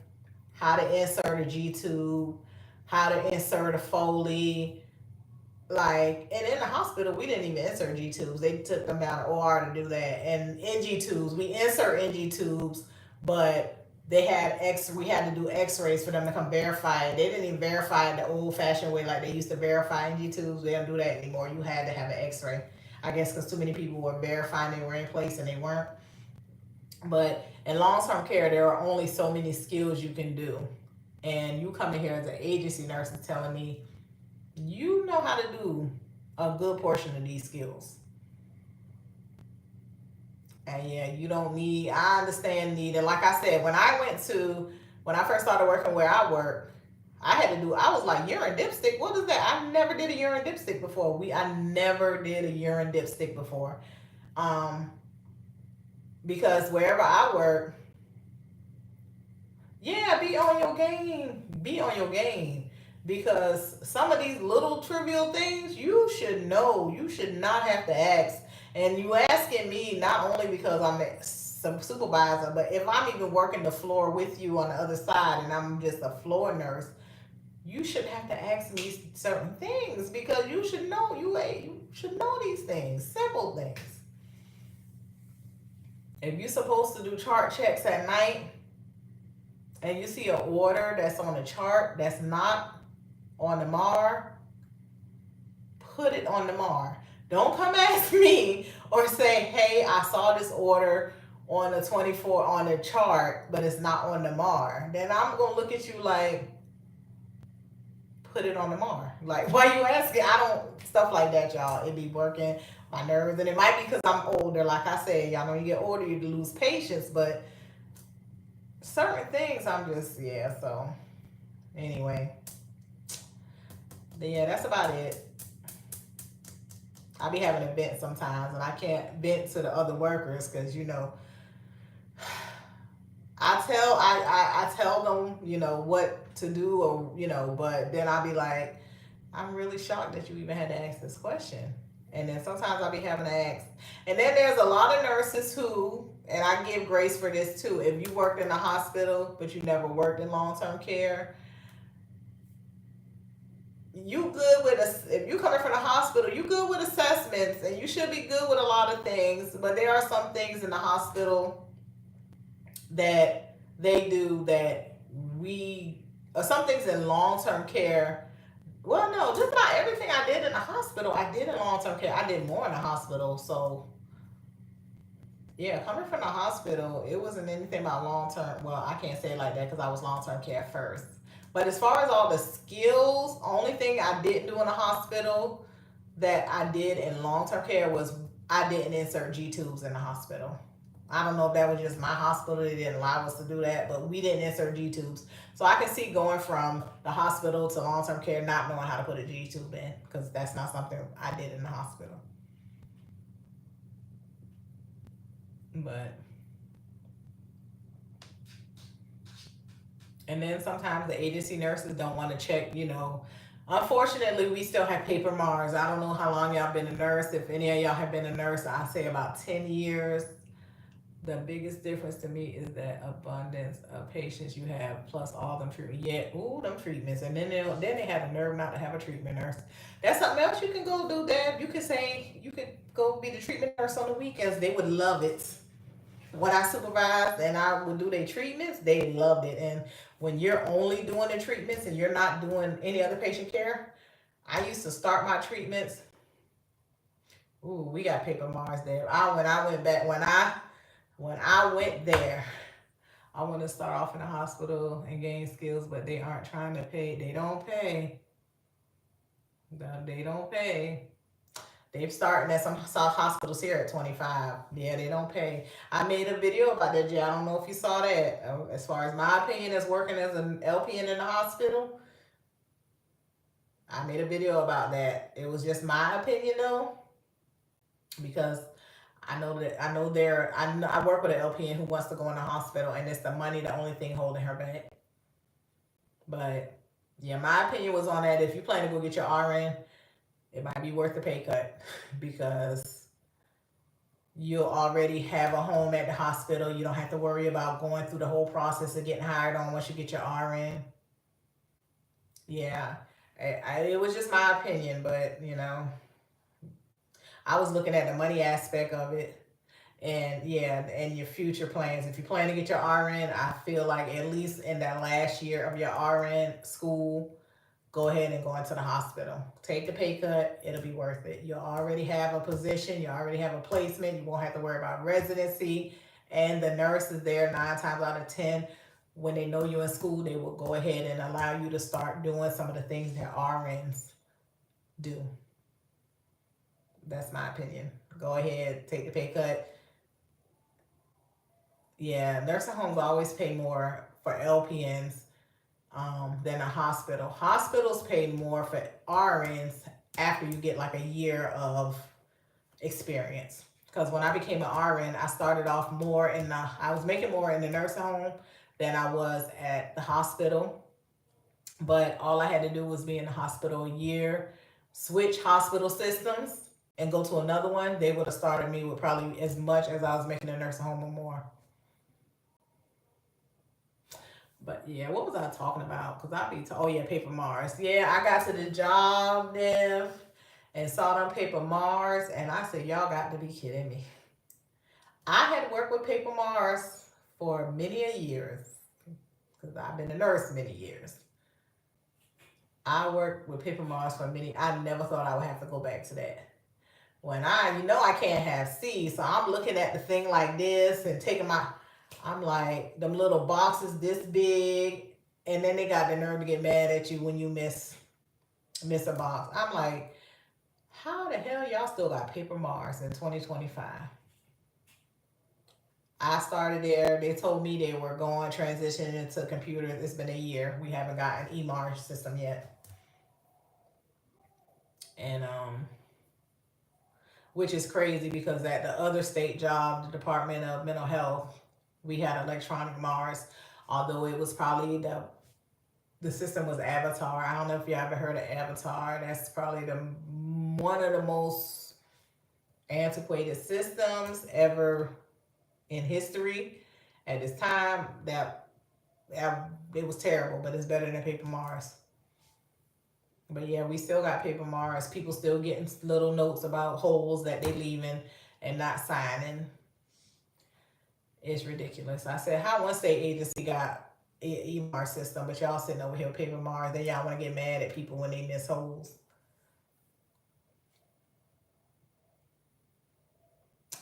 how to insert a G tube, how to insert a Foley, like, and in the hospital we didn't even insert G tubes. They took them down to OR to do that. And NG tubes, we insert NG tubes, but we had to do x-rays for them to come verify it. They didn't even verify it the old fashioned way like they used to verify NG tubes. They don't do that anymore. You had to have an x-ray, I guess, because too many people were verifying they were in place and they weren't. But in long-term care, there are only so many skills you can do. And you coming here as an agency nurse and telling me you know how to do a good portion of these skills. And yeah, you don't need, I understand need. And like I said, when I first started working where I work, I was like, urine dipstick? What is that? I never did a urine dipstick before. I never did a urine dipstick before. Because wherever I work, yeah, be on your game. Be on your game. because some of these little trivial things you should know. You should not have to ask. And you asking me not only because I'm some supervisor, but if I'm even working the floor with you on the other side and I'm just a floor nurse, you should have to ask me certain things because you should know you should know these things, simple things. If you're supposed to do chart checks at night and you see an order that's on the chart that's not on the MAR, put it on the MAR. Don't come ask me or say, hey, I saw this order on the 24 on the chart, but it's not on the MAR. Then I'm gonna look at you like, put it on the MAR. Like, why you asking? I don't, stuff like that, y'all. It be working my nerves. And it might be because I'm older. Like I said, y'all know you get older, you lose patience. But certain things, I'm just, yeah, so anyway. Yeah, that's about it. I be having a vent sometimes, and I can't vent to the other workers because, you know, I tell them, you know, what to do or, you know, but then I'll be like, I'm really shocked that you even had to ask this question. And then sometimes I'll be having to ask. And then there's a lot of nurses who, and I give grace for this too, if you worked in a hospital but you never worked in long-term care, you good with if you coming from the hospital, you good with assessments and you should be good with a lot of things. But there are some things in the hospital that they do that or some things in long-term care. Well, no, just about everything I did in the hospital, I did in long-term care. I did more in the hospital. So, yeah, coming from the hospital, it wasn't anything about long-term. Well, I can't say it like that because I was long-term care first. But as far as all the skills, only thing I didn't do in the hospital that I did in long-term care was I didn't insert G tubes in the hospital. I don't know if that was just my hospital, they didn't allow us to do that, but we didn't insert G tubes. So I can see going from the hospital to long-term care not knowing how to put a G tube in because that's not something I did in the hospital. But and then sometimes the agency nurses don't want to check, you know. Unfortunately, we still have paper Mars. I don't know how long y'all been a nurse. If any of y'all have been a nurse, I say about 10 years. The biggest difference to me is that abundance of patients you have plus all them treatments. Yeah, ooh, them treatments. And then they have the nerve not to have a treatment nurse. That's something else you can go do, Deb. You can say you could go be the treatment nurse on the weekends. They would love it. When I supervised and I would do their treatments, they loved it. And when you're only doing the treatments and you're not doing any other patient care, I used to start my treatments. Ooh, we got paper Mars there. When I went there, I want to start off in the hospital and gain skills, but they aren't trying to pay. They don't pay. No, they don't pay. They've starting at some soft hospitals here at 25. Yeah, they don't pay. I made a video about that, Jay. I don't know if you saw that. As far as my opinion as working as an LPN in the hospital, I made a video about that. It was just my opinion though, because I work with an LPN who wants to go in the hospital, and it's the money the only thing holding her back. But yeah, my opinion was on that. If you plan to go get your RN, it might be worth the pay cut because you'll already have a home at the hospital. You don't have to worry about going through the whole process of getting hired on once you get your RN. Yeah, it was just my opinion, but you know, I was looking at the money aspect of it. And yeah, and your future plans. If you plan to get your RN, I feel like at least in that last year of your RN school, go ahead and go into the hospital. Take the pay cut, it'll be worth it. You already have a position, you already have a placement, you won't have to worry about residency. And the nurse is there 9 times out of 10. When they know you're in school, they will go ahead and allow you to start doing some of the things that RNs do. That's my opinion. Go ahead, take the pay cut. Yeah, nursing homes always pay more for LPNs than a hospital. Hospitals pay more for RNs after you get like a year of experience. Because when I became an RN, I started off I was making more in the nursing home than I was at the hospital. But all I had to do was be in the hospital a year, switch hospital systems, and go to another one. They would have started me with probably as much as I was making a nursing home or more. But yeah, what was I talking about? Because oh yeah, paper Mars. Yeah, I got to the job then and saw them paper Mars, and I said, y'all got to be kidding me. I had worked with paper Mars for many a years because I've been a nurse many years. I worked with paper Mars for many. I never thought I would have to go back to that. When I can't have C, so I'm looking at the thing like this and taking I'm like, them little boxes this big, and then they got the nerve to get mad at you when you miss a box. I'm like, how the hell y'all still got paper Mars in 2025? I started there. They told me they were going transitioning into computers. It's been a year. We haven't got an EMAR system yet, and which is crazy because at the other state job, the Department of Mental Health, we had electronic Mars, although it was probably the system was Avatar. I don't know if you ever heard of Avatar. That's probably one of the most antiquated systems ever in history. At this time, that it was terrible, but it's better than paper Mars. But yeah, we still got paper Mars. People still getting little notes about holes that they leaving and not signing. It's ridiculous. I said, how one state agency got EMAR system, but y'all sitting over here with paper Mars, then y'all want to get mad at people when they miss holes.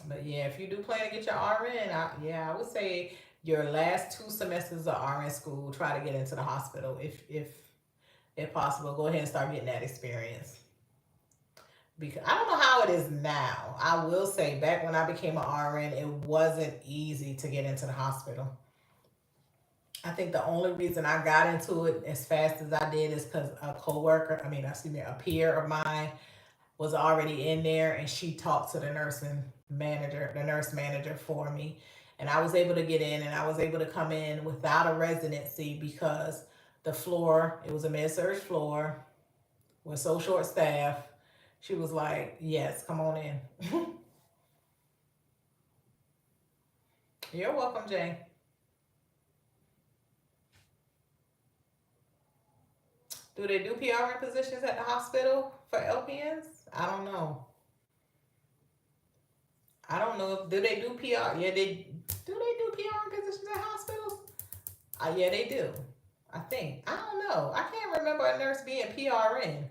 But yeah, if you do plan to get your RN, I would say your last 2 semesters of RN school, try to get into the hospital if possible. Go ahead and start getting that experience. Because I don't know how it is now. I will say back when I became an RN, it wasn't easy to get into the hospital. I think the only reason I got into it as fast as I did is because a peer of mine was already in there and she talked to the nurse manager for me. And I was able to get in and I was able to come in without a residency because the floor, it was a med-surg floor, was so short staffed. She was like, yes, come on in. You're welcome, Jay. Do they do PRN positions at the hospital for LPNs? I don't know. I don't know if do they do PR. Yeah, they do PRN positions at hospitals. Yeah, they do. I think. I don't know. I can't remember a nurse being PRN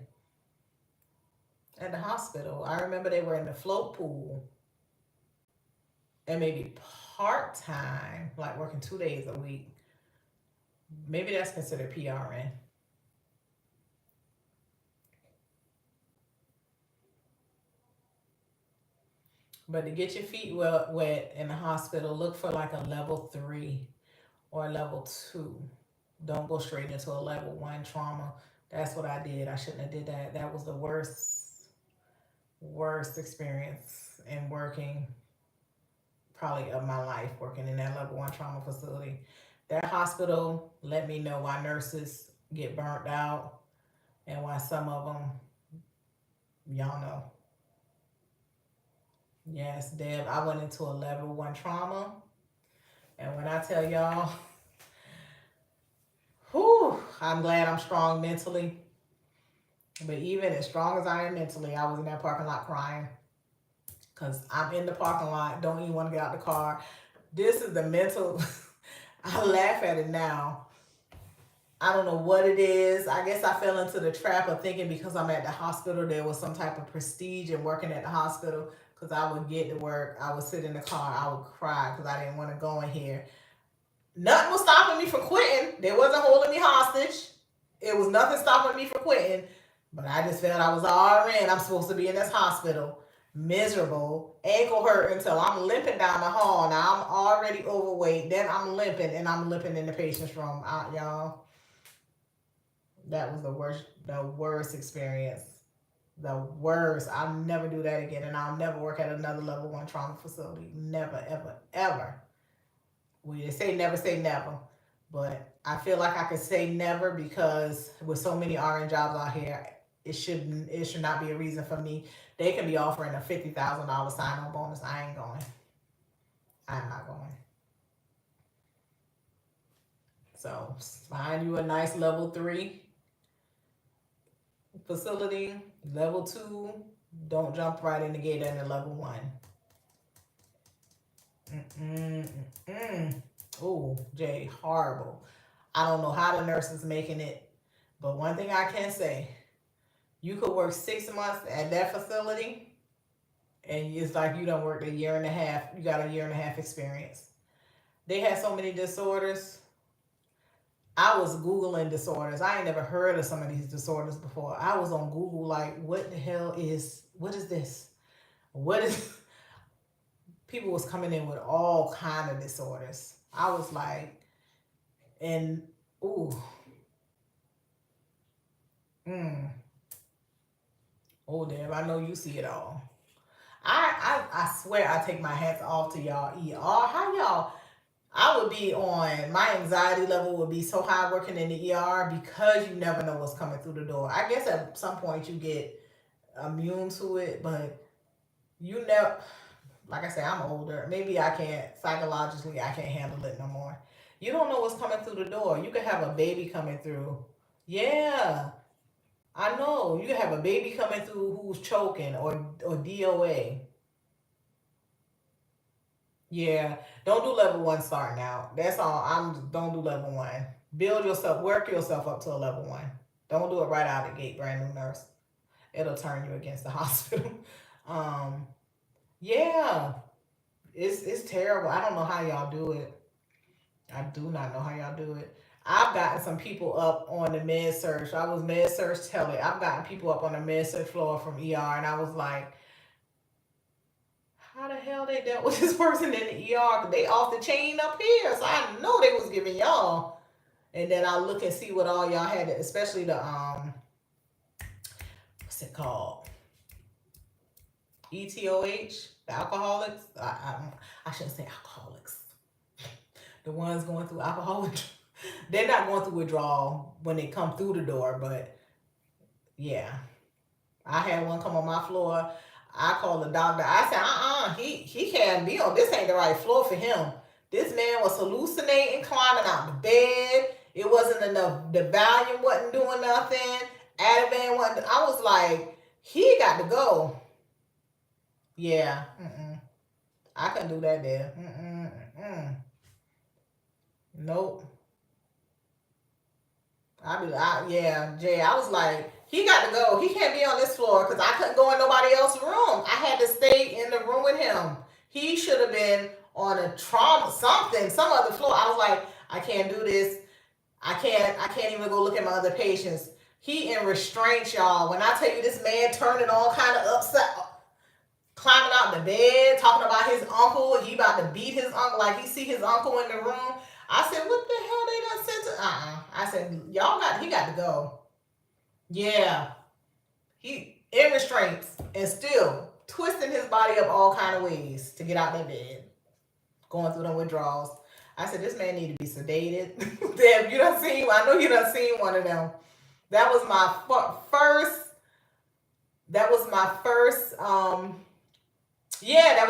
at the hospital. I remember they were in the float pool and maybe part time, like working 2 days a week. Maybe that's considered PRN. But to get your feet wet in the hospital, look for like a level 3 or a level 2. Don't go straight into a level 1 trauma. That's what I did. I shouldn't have did that. That was the worst experience in working probably of my life, working in that level 1 trauma facility. That hospital let me know why nurses get burnt out and why some of them, y'all know. Yes, Deb, I went into a level 1 trauma. And when I tell y'all, whew, I'm glad I'm strong mentally. But even as strong as I am mentally, I was in that parking lot crying. Because I'm in the parking lot, don't even want to get out the car. This is the mental, I laugh at it now. I don't know what it is. I guess I fell into the trap of thinking because I'm at the hospital, there was some type of prestige in working at the hospital. Because I would get to work, I would sit in the car, I would cry because I didn't want to go in here. Nothing was stopping me from quitting. They wasn't holding me hostage. It was nothing stopping me from quitting. But I just felt I was RN. I'm supposed to be in this hospital. Miserable, ankle hurt until I'm limping down the hall. Now I'm already overweight. Then I'm limping and I'm limping in the patient's room. Y'all, that was the worst experience. The worst. I'll never do that again. And I'll never work at another level 1 trauma facility. Never, ever, ever. Well, they say never say never. But I feel like I could say never because with so many RN jobs out here, it should not be a reason for me. They can be offering a $50,000 sign on bonus. I ain't going. I'm not going. So find you a nice level 3 facility. Level 2, don't jump right in the gate into level 1. Oh, Jay, horrible. I don't know how the nurse is making it, but one thing I can say, you could work 6 months at that facility, and it's like you done worked a year and a half. You got a year and a half experience. They had so many disorders. I was Googling disorders. I ain't never heard of some of these disorders before. I was on Google like, what the hell what is this? What is, people was coming in with all kind of disorders. I was like, and, ooh, oh, Deb, I know you see it all. I swear I take my hats off to y'all ER. How y'all, I would be on, my anxiety level would be so high working in the ER because you never know what's coming through the door. I guess at some point you get immune to it, but you never, like I said, I'm older. Maybe I can't, psychologically, I can't handle it no more. You don't know what's coming through the door. You could have a baby coming through. Yeah, I know. You could have a baby coming through who's choking or DOA. Yeah, don't do level 1 starting out. That's all. Don't do level 1. Build yourself, work yourself up to a level 1. Don't do it right out of the gate, brand new nurse. It'll turn you against the hospital. um, yeah, it's terrible. I don't know how y'all do it. I do not know how y'all do it. I've gotten some people up on the med surge. I was med surge tele. I've gotten people up on the med surge floor from ER, and I was like, how the hell they dealt with this person in the ER? They off the chain up here, so I know they was giving y'all. And then I look and see what all y'all had, especially the what's it called? ETOH, the alcoholics. I shouldn't say alcoholics. The ones going through alcohol, they're not going through withdrawal when they come through the door, but yeah. I had one come on my floor. I called the doctor. I said, he can't be on, this ain't the right floor for him. This man was hallucinating, climbing out the bed. It wasn't enough, the Valium wasn't doing nothing. Ativan wasn't, I was like, he got to go. Yeah, I couldn't do that there. Nope. Yeah, Jay, I was like, he got to go. He can't be on this floor because I couldn't go in nobody else's room. I had to stay in the room with him. He should have been on a trauma, something, some other floor. I was like, I can't do this. I can't even go look at my other patients. He in restraints, y'all. When I tell you this man turning all kind of upset, climbing out the bed, talking about his uncle. He about to beat his uncle, like he see his uncle in the room. I said, what the hell they done sent to? I said, he got to go. Yeah. He in restraints and still twisting his body up all kind of ways to get out that bed. Going through them withdrawals. I said, this man need to be sedated. Damn, you done seen, I know you done seen one of them. That was my first, that was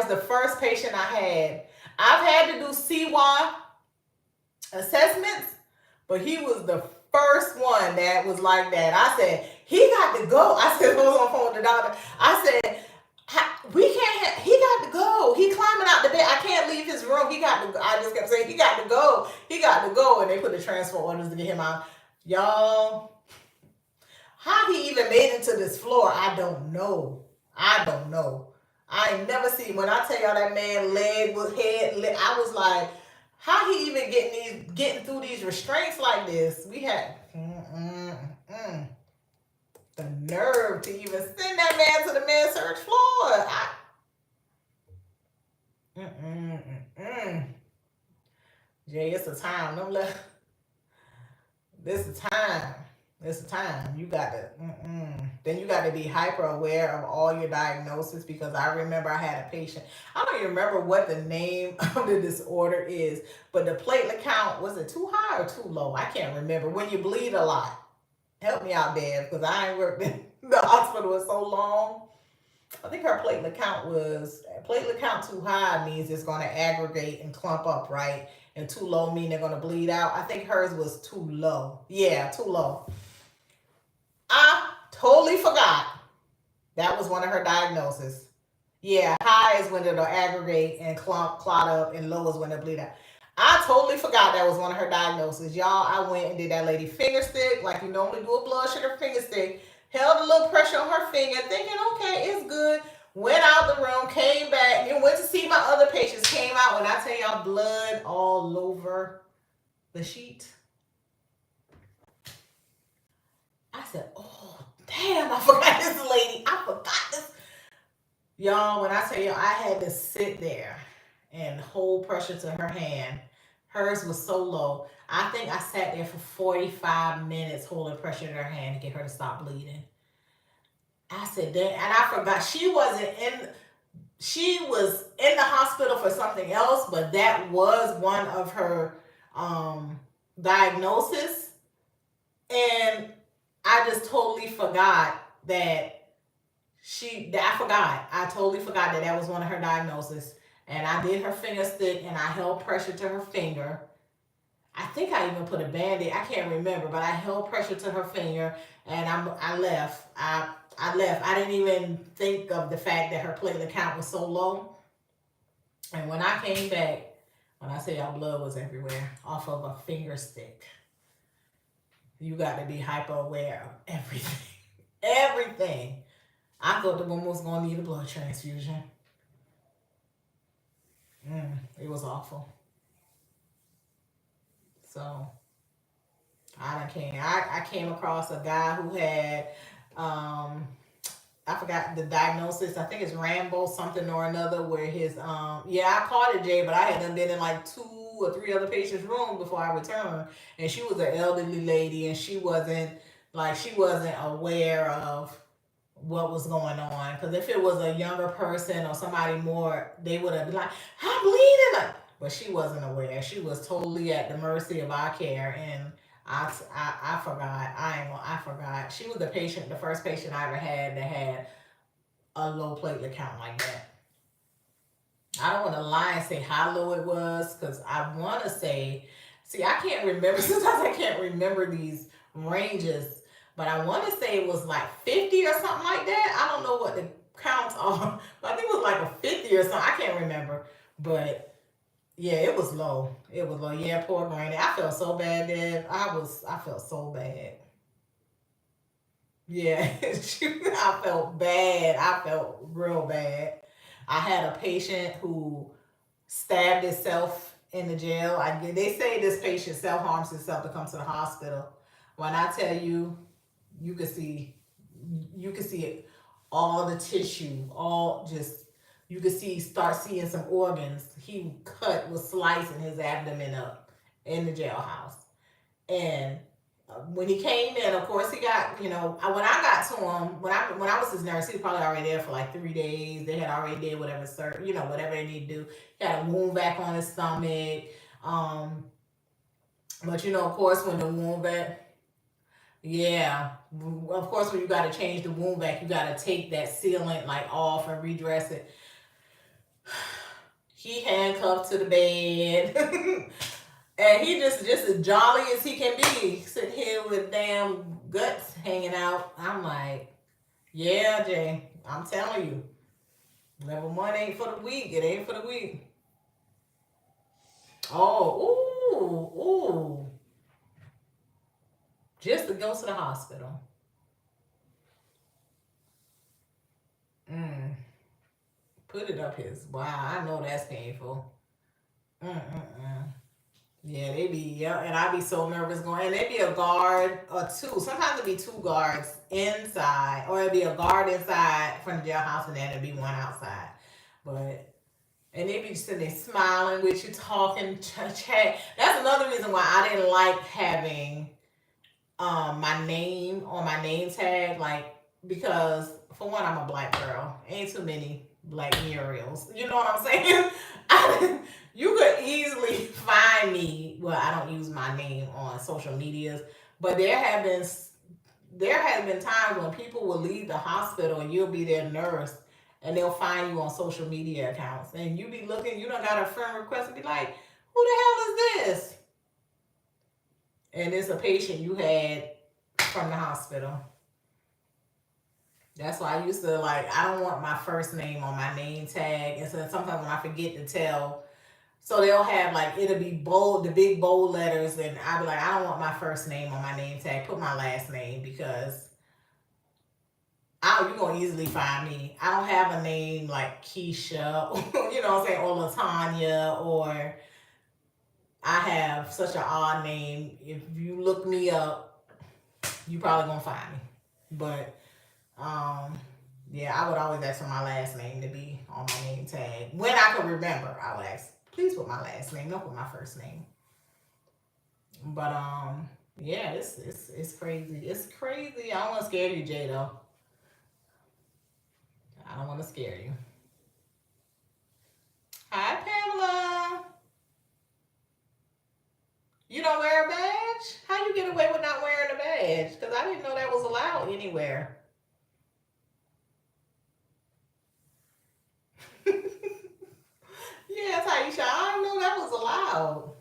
the first patient I had. I've had to do CY assessments, but he was the first one that was like that. I said, he got to go. I said, I was on the phone with the doctor. I said, we can't have, he got to go. He climbing out the bed. I can't leave his room. He got to go. I just kept saying, he got to go. He got to go. And they put the transfer orders to get him out. Y'all, how he even made it to this floor, I don't know. I ain't never seen, when I tell y'all that man leg was I was like, how he even getting through these restraints like this? We had the nerve to even send that man to the med surg floor. Jay, it's a time. This is time. You got to. then you got to be hyper aware of all your diagnoses, because I remember I had a patient. I don't even remember what the name of the disorder is, but the platelet count, was it too high or too low? I can't remember. When you bleed a lot. Help me out, Dad, because I ain't worked in the hospital in so long. I think her platelet count too high means it's going to aggregate and clump up, right? And too low mean they're going to bleed out. I think hers was too low. Yeah, too low. I totally forgot that was one of her diagnoses. Yeah, high is when it'll aggregate and clot up, and low is when it'll bleed out. I totally forgot that was one of her diagnoses. Y'all, I went and did that lady finger stick, like you normally do a blood sugar finger stick. Held a little pressure on her finger, thinking, okay, it's good. Went out the room, came back, and went to see my other patients. Came out, when I tell y'all, blood all over the sheet. I said, oh, damn, I forgot this lady. I forgot this. Y'all, when I tell you, I had to sit there and hold pressure to her hand. Hers was so low. I think I sat there for 45 minutes holding pressure to her hand to get her to stop bleeding. I said, damn, and I forgot she was in the hospital for something else, but that was one of her diagnoses. And I just totally forgot that I totally forgot that that was one of her diagnoses. And I did her finger stick and I held pressure to her finger. I think I even put a band-aid. I can't remember, but I held pressure to her finger and I left. I left. I didn't even think of the fact that her platelet count was so low. And when I came back, when I say y'all, blood was everywhere off of a finger stick. You got to be hyper aware of everything. Everything. I thought the woman was going to need a blood transfusion. It was awful. So I came across a guy who had I forgot the diagnosis. I think it's Rambo something or another, where his yeah, I caught it, Jay, but I had done been in like 2 or 3 other patients' rooms before I returned, and she was an elderly lady, and she wasn't aware of what was going on. Because if it was a younger person or somebody more, they would have been like, I'm bleeding. But she wasn't aware. She was totally at the mercy of our care. And I forgot. I forgot. She was the first patient I ever had that had a low platelet count like that. I don't want to lie and say how low it was, because I want to say, see, I can't remember. Sometimes I can't remember these ranges, but I want to say it was like 50 or something like that. I don't know what the counts are, but I think it was like a 50 or something. I can't remember, but yeah, it was low. It was low. Yeah, poor Granny. I felt so bad, Dad. I felt so bad. Yeah, I felt bad. I felt real bad. I had a patient who stabbed himself in the jail. They say this patient self harms himself to come to the hospital. When I tell you, you can see, you can see it, all the tissue, all just, you can start seeing some organs. He was slicing his abdomen up in the jailhouse. And when he came in, of course, he got, when I got to him, when I was his nurse, he was probably already there for like 3 days. They had already did whatever, whatever they need to do. He had a wound vac on his stomach. But of course, when the wound vac, yeah, of course, when you got to change the wound vac, you got to take that sealant like off and redress it. He handcuffed to the bed. And he just as jolly as he can be, sitting here with damn guts hanging out. I'm like, yeah, Jay, I'm telling you, level 1 ain't for the weak. It ain't for the weak. Oh, ooh. Just to go to the hospital. Put it up his. Wow, I know that's painful. Yeah, and I be so nervous going, and they be a guard or two. Sometimes it be 2 guards inside, or it be a guard inside from the jailhouse, and then it be one outside. But and they be sitting there smiling with you, talking, chat. That's another reason why I didn't like having my name on my name tag, like because for one, I'm a black girl. Ain't too many black Muriels. You know what I'm saying? You could easily find me. Well, I don't use my name on social medias, but there has been times when people will leave the hospital and you'll be their nurse and they'll find you on social media accounts and you be looking, you don't got a friend request and be like, who the hell is this? And it's a patient you had from the hospital. That's why I used to like, I don't want my first name on my name tag. And so sometimes when I forget to tell, so they'll have like, it'll be bold, the big bold letters. And I'll be like, I don't want my first name on my name tag. Put my last name because you're gonna easily find me. I don't have a name like Keisha, you know what I'm saying, or Latanya, or I have such an odd name. If you look me up, you probably gonna find me. But yeah, I would always ask for my last name to be on my name tag. When I could remember, I would ask, please put my last name, don't put my first name. But yeah, it's crazy. It's crazy. I don't want to scare you, Jay, though. I don't want to scare you. Hi, Pamela. You don't wear a badge? How you get away with not wearing a badge? Because I didn't know that was allowed anywhere. Yeah, Taisha, I didn't know that was allowed.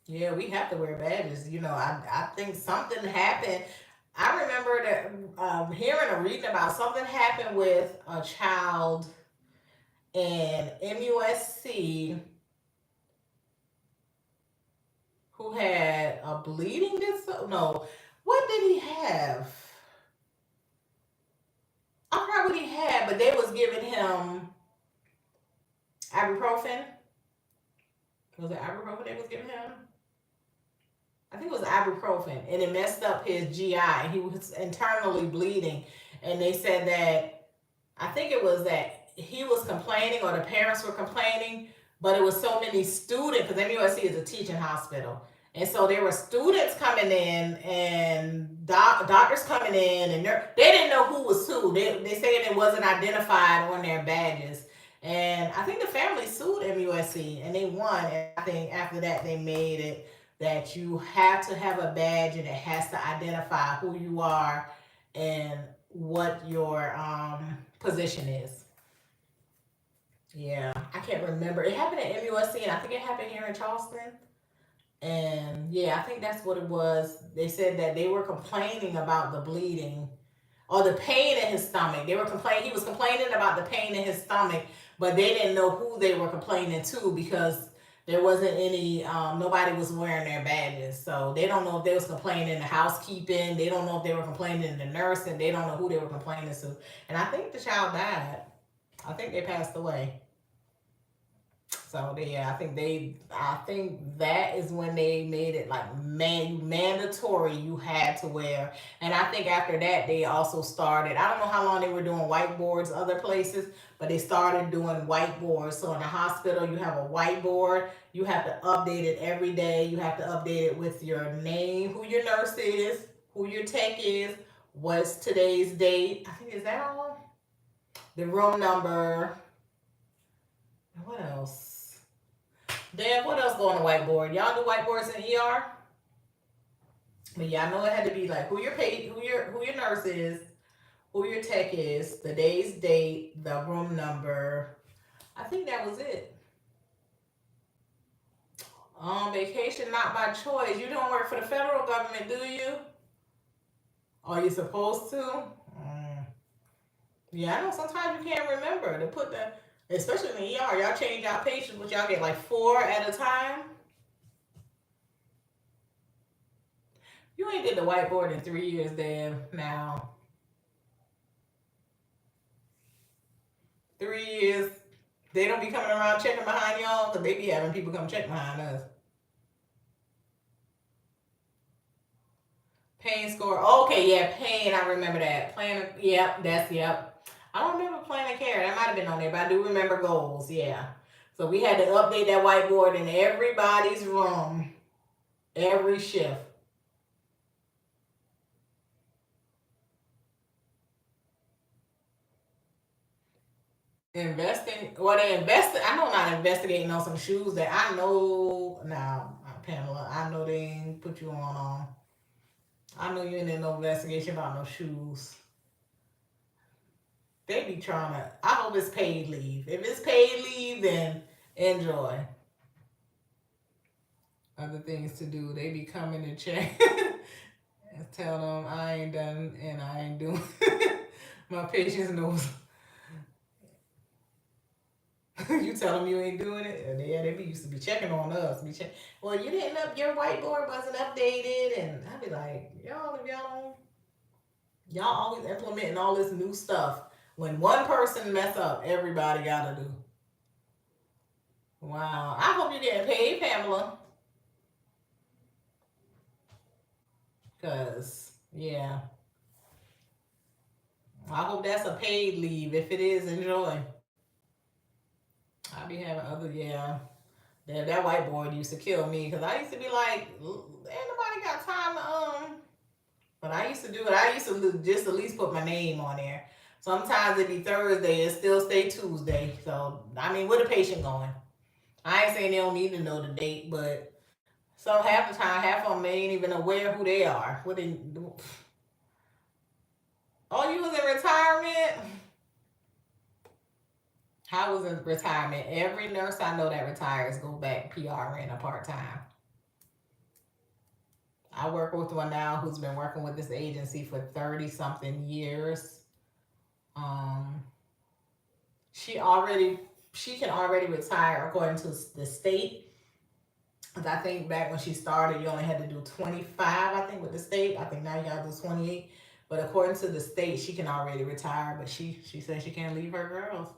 Yeah, we have to wear badges. I think something happened. I remember that hearing or reading about something happened with a child in MUSC who had a bleeding disorder. No, what did he have? I forgot what he had, but they was giving him ibuprofen. Was it ibuprofen they was giving him? I think it was ibuprofen, and it messed up his GI. He was internally bleeding, and they said that I think it was that he was complaining or the parents were complaining, but it was so many students because MUSC is a teaching hospital. And so there were students coming in and doctors coming in, and they didn't know who was who. They said it wasn't identified on their badges. And I think the family sued MUSC and they won. And I think after that, they made it that you have to have a badge and it has to identify who you are and what your position is. Yeah, I can't remember. It happened at MUSC and I think it happened here in Charleston. And yeah, I think that's what it was. They said that they were complaining about the bleeding or the pain in his stomach. He was complaining about the pain in his stomach, but they didn't know who they were complaining to because there wasn't any nobody was wearing their badges. So they don't know if they was complaining to housekeeping, they don't know if they were complaining to nursing, they don't know who they were complaining to. And I think the child died. I think they passed away. So yeah, I think that is when they made it like mandatory you had to wear. And I think after that they also started. I don't know how long they were doing whiteboards other places, but they started doing whiteboards. So in the hospital you have a whiteboard. You have to update it every day. You have to update it with your name, who your nurse is, who your tech is, what's today's date. I think is that all? The room number. What else? Dad, what else go on the whiteboard? Y'all do whiteboards in ER? But yeah, I know it had to be like who your nurse is, who your tech is, the day's date, the room number. I think that was it. Vacation not by choice. You don't work for the federal government, do you? Are you supposed to? Mm. Yeah, I know sometimes you can't remember to put especially in the ER, y'all change out patients, but y'all get like 4 at a time. You ain't did the whiteboard in 3 years, Dan. Now, 3 years, they don't be coming around checking behind y'all because they be having people come check behind us. Pain score. Okay, yeah, pain. I remember that. Plan. Yep, yep. I don't remember plan and care. That might have been on there, but I do remember goals. Yeah. So we had to update that whiteboard in everybody's room every shift. Investing, well, they invested. I know I'm not investigating on some shoes that I know now, Pamela. I know they ain't put you on. I know you ain't in no investigation about no shoes. They be trying to. I hope it's paid leave. If it's paid leave, then enjoy. Other things to do. They be coming to check. And tell them I ain't done and I ain't doing. My patients knows. You tell them you ain't doing it, and yeah, they be used to be checking on us. Be check. Well, you didn't up your whiteboard wasn't updated, and I'd be like, y'all, if y'all always implementing all this new stuff. When one person mess up, everybody gotta do. Wow, I hope you're getting paid, Pamela, cause yeah, I hope that's a paid leave. If it is, enjoy. I be having other yeah. That whiteboard used to kill me because I used to be like, ain't nobody got time to But I used to do it. I used to just at least put my name on there. Sometimes it be Thursday, it still stay Tuesday. So I mean, where the patient going? I ain't saying they don't need to know the date, but some half the time, half of them ain't even aware who they are. What they? Oh, you was in retirement. How was in retirement? Every nurse I know that retires go back PRN a part time. I work with one now who's been working with this agency for 30 something years. Um, she already she can already retire according to the state. 'Cause I think back when she started, you only had to do 25. I think with the state. I think now you got to do 28. But according to the state, she can already retire. But she says she can't leave her girls.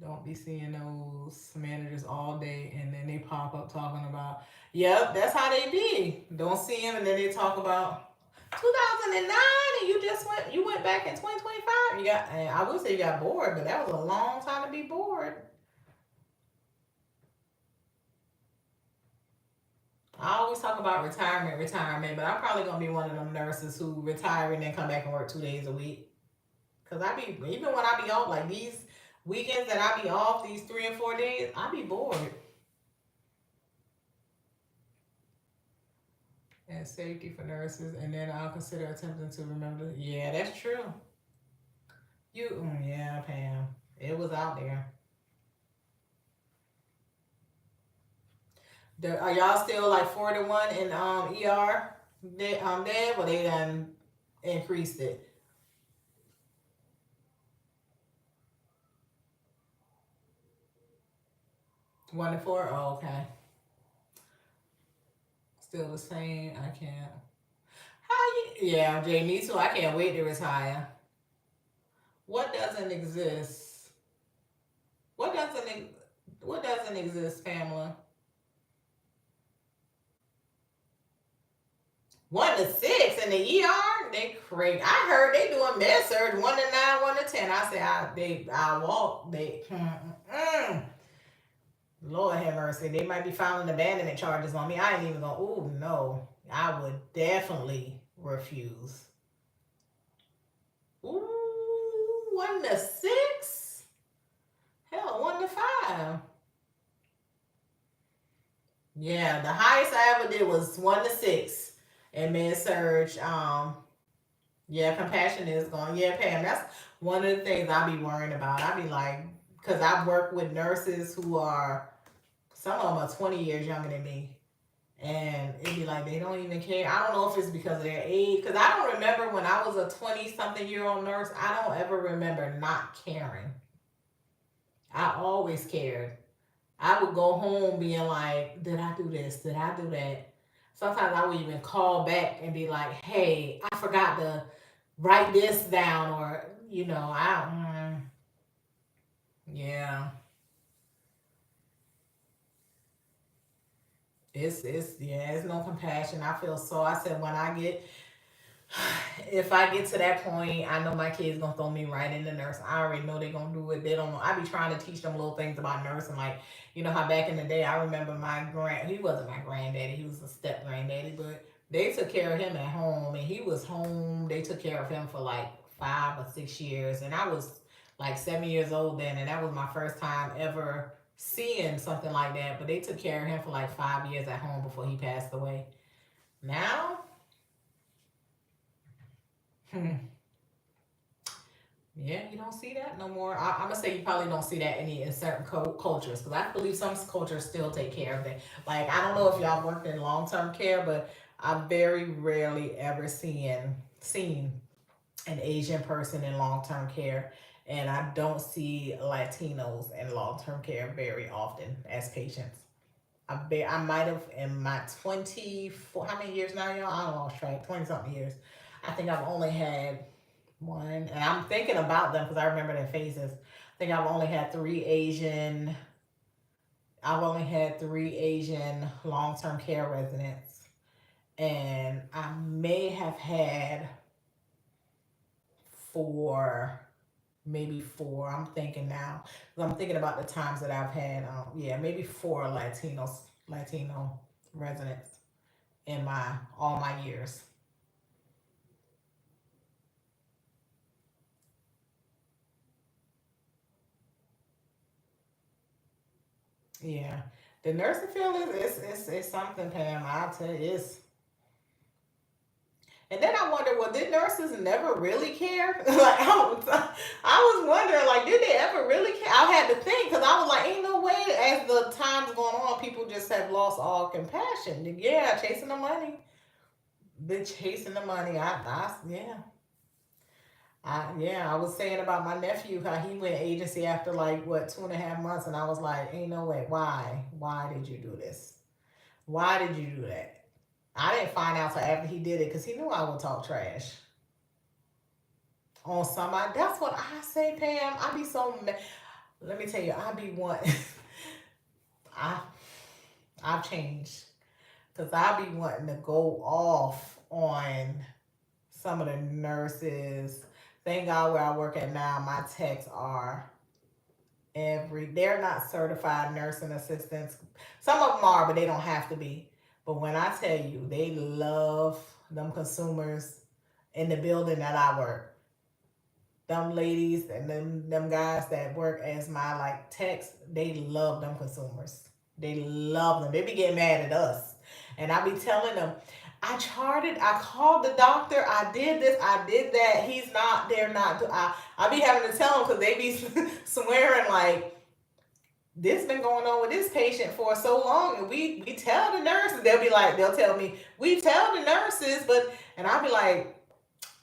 Don't be seeing those managers all day and then they pop up talking about, yep, that's how they be. Don't see them and then they talk about 2009 and you went back in 2025. You got, and I would say you got bored, but that was a long time to be bored. I always talk about retirement, but I'm probably gonna be one of them nurses who retire and then come back and work 2 days a week. Cause I be even when I be off like these weekends that I be off these 3 and 4 days, I be bored. And safety for nurses, and then I'll consider attempting to remember. Yeah, that's true. Yeah, Pam, it was out there. Are y'all still like 4 to 1 in ER? There, but they done increased it 1 to 4. Oh, okay, still the same. I can't. How you? Yeah, Jay, me too. I can't wait to retire. What doesn't exist? What doesn't? What doesn't exist, Pamela? 1 to 6 in the ER. They crazy. I heard they doing med surge 1 to 9, 1 to 10. I say I walk. Lord have mercy. They might be filing abandonment charges on me. I ain't even gonna. Oh no, I would definitely refuse. Ooh, 1 to 6. Hell, 1 to 5. Yeah, the highest I ever did was 1 to 6 and med surge. Yeah, compassion is gone. Yeah, Pam, that's one of the things I be worrying about. I be like, because I work with nurses who are, some of them are 20 years younger than me. And it'd be like, they don't even care. I don't know if it's because of their age. Because I don't remember when I was a 20 something year old nurse, I don't ever remember not caring. I always cared. I would go home being like, did I do this? Did I do that? Sometimes I would even call back and be like, hey, I forgot to write this down, or, yeah. It's no compassion. I feel so. I said, when I get, if I get to that point, I know my kids gonna throw me right in the nurse. I already know they gonna do it. They don't know. I be trying to teach them little things about nursing, like how back in the day, I remember my he wasn't my granddaddy, he was a step granddaddy, but They took care of him at home, and he was home. They took care of him for like 5 or 6 years, and I was like 7 years old then, and that was my first time ever seeing something like that. But they took care of him for like 5 years at home before he passed away. Now, yeah, you don't see that no more. I'm gonna say you probably don't see that in certain cultures, because I believe some cultures still take care of it. Like, I don't know if y'all worked in long term care, but I've very rarely ever seen an Asian person in long term care, and I don't see Latinos in long term care very often as patients. I might have in my 24, how many years now, y'all? I don't lost track, 20 something years. I think I've only had one, and I'm thinking about them because I remember their faces. I think I've only had three Asian long term care residents, and I may have had four, maybe four. I'm thinking now, 'cause I'm thinking about the times that I've had. Yeah, maybe four Latino residents in my all my years. Yeah, the nursing field is something, Pam. I tell you, it's. And then I wonder, well, did nurses never really care? Like, I was wondering, like, did they ever really care? I had to think, because I was like, ain't no way. As the time's going on, people just have lost all compassion. Yeah, chasing the money. Been chasing the money. Yeah. I was saying about my nephew how he went agency after like what 2.5 months, and I was like, ain't no way. Why did you do this? Why did you do that? I didn't find out till after he did it because he knew I would talk trash on somebody. That's what I say, Pam. I be so mad. Let me tell you, I be one. I I've changed because I be wanting to go off on some of the nurses. Thank God where I work at now, my techs are they're not certified nursing assistants. Some of them are, but they don't have to be. But when I tell you, they love them consumers in the building that I work. Them ladies and them guys that work as my like techs, they love them consumers. They love them. They be getting mad at us. And I be telling them, I called the doctor, I did this, I did that. They're not. I be having to tell them because they be swearing like, this been going on with this patient for so long, and we tell the nurses. They'll tell me, we tell the nurses, but, and I'll be like,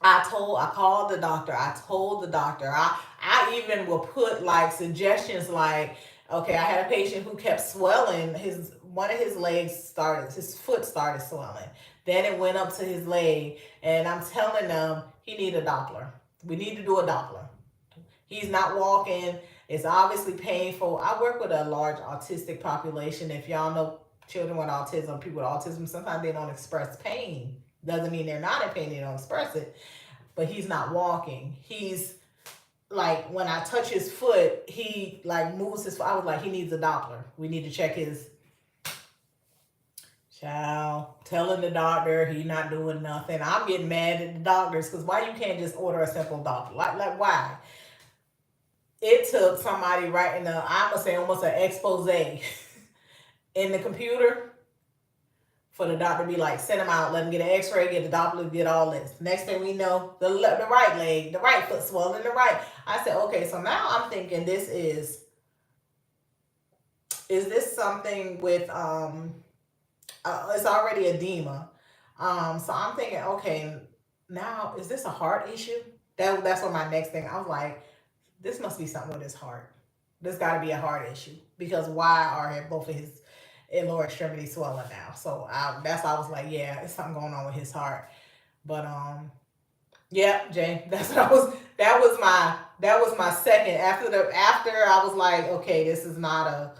I called the doctor. I told the doctor. I even will put like suggestions like, okay, I had a patient who kept swelling. One of his foot started swelling. Then it went up to his leg, and I'm telling them he need a Doppler. We need to do a Doppler. He's not walking. It's obviously painful. I work with a large autistic population. If y'all know children with autism, people with autism, sometimes they don't express pain. Doesn't mean they're not in pain, they don't express it. But he's not walking. He's like, when I touch his foot, he like moves his foot. I was like, he needs a Doppler. We need to check his child. Telling the doctor he not doing nothing. I'm getting mad at the doctors because why you can't just order a simple Doppler? Like why? It took somebody writing I'm gonna say almost an expose in the computer for the doctor to be like, send him out, let him get an x-ray, get the Doppler, get all this. Next thing we know, the right leg, the right foot swelling, the right. I said, okay, so now I'm thinking is this something with, it's already edema. So I'm thinking, okay, now is this a heart issue? That's what my next thing, I was like, this must be something with his heart. This got to be a heart issue because why are both of his lower extremities swelling now? So that's why I was like, yeah, it's something going on with his heart. But yeah, Jay, that's what I was. That was my second after I was like, okay, this is not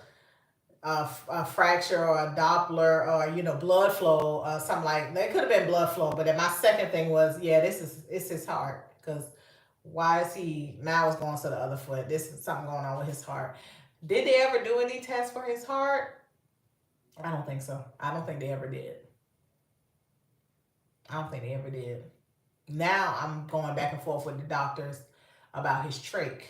a fracture or a Doppler or blood flow, something like that. Could have been blood flow, but then my second thing was, yeah, it's his heart because why is he now it's going to the other foot? This is something going on with his heart. Did they ever do any tests for his heart? I don't think so. I don't think they ever did. I don't think they ever did. Now I'm going back and forth with the doctors about his trach.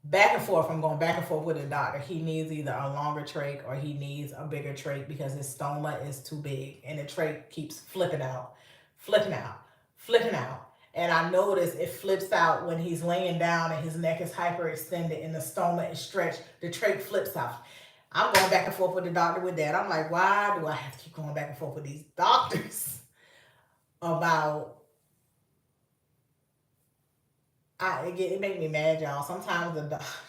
Back and forth. I'm going back and forth with the doctor. He needs either a longer trach or he needs a bigger trach because his stoma is too big and the trach keeps flipping out, flipping out, flipping out. And I notice it flips out when he's laying down and his neck is hyperextended and the stoma is stretched. The trach flips out. I'm going back and forth with the doctor with that. I'm like, why do I have to keep going back and forth with these doctors about it make me mad, y'all. Sometimes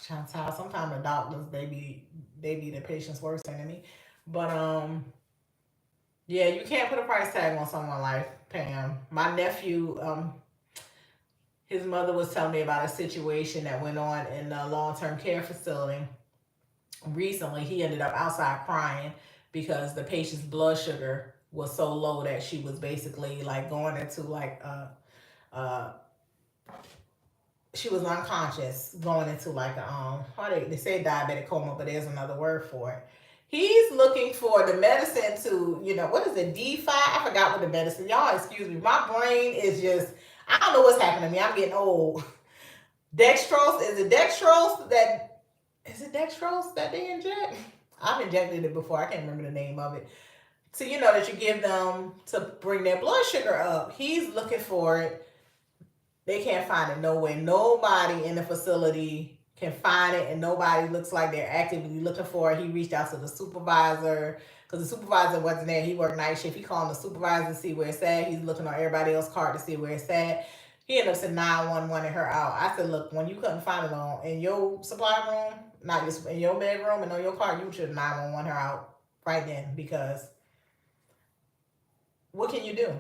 sometimes the doctors they be the patient's worst enemy. But yeah, you can't put a price tag on someone's life, Pam. My nephew, his mother was telling me about a situation that went on in a long term care facility. Recently, he ended up outside crying because the patient's blood sugar was so low that she was basically like going into like a she was unconscious, going into like a they say diabetic coma, but there's another word for it. He's looking for the medicine to, what is it, D5? I forgot what the medicine. Y'all excuse me. My brain is just, I don't know what's happening to me. I'm getting old. Dextrose, is it dextrose that they inject? I've injected it before. I can't remember the name of it. So that you give them to bring their blood sugar up. He's looking for it. They can't find it nowhere. Nobody in the facility can find it, and nobody looks like they're actively looking for it. He reached out to the supervisor because the supervisor wasn't there. He worked night shift. He called the supervisor to see where it's at. He's looking on everybody else's card to see where it's at. He ended up saying 911 and her out. I said, look, when you couldn't find it in your supply room, not just in your bedroom and on your card, you should 911 her out right then, because what can you do?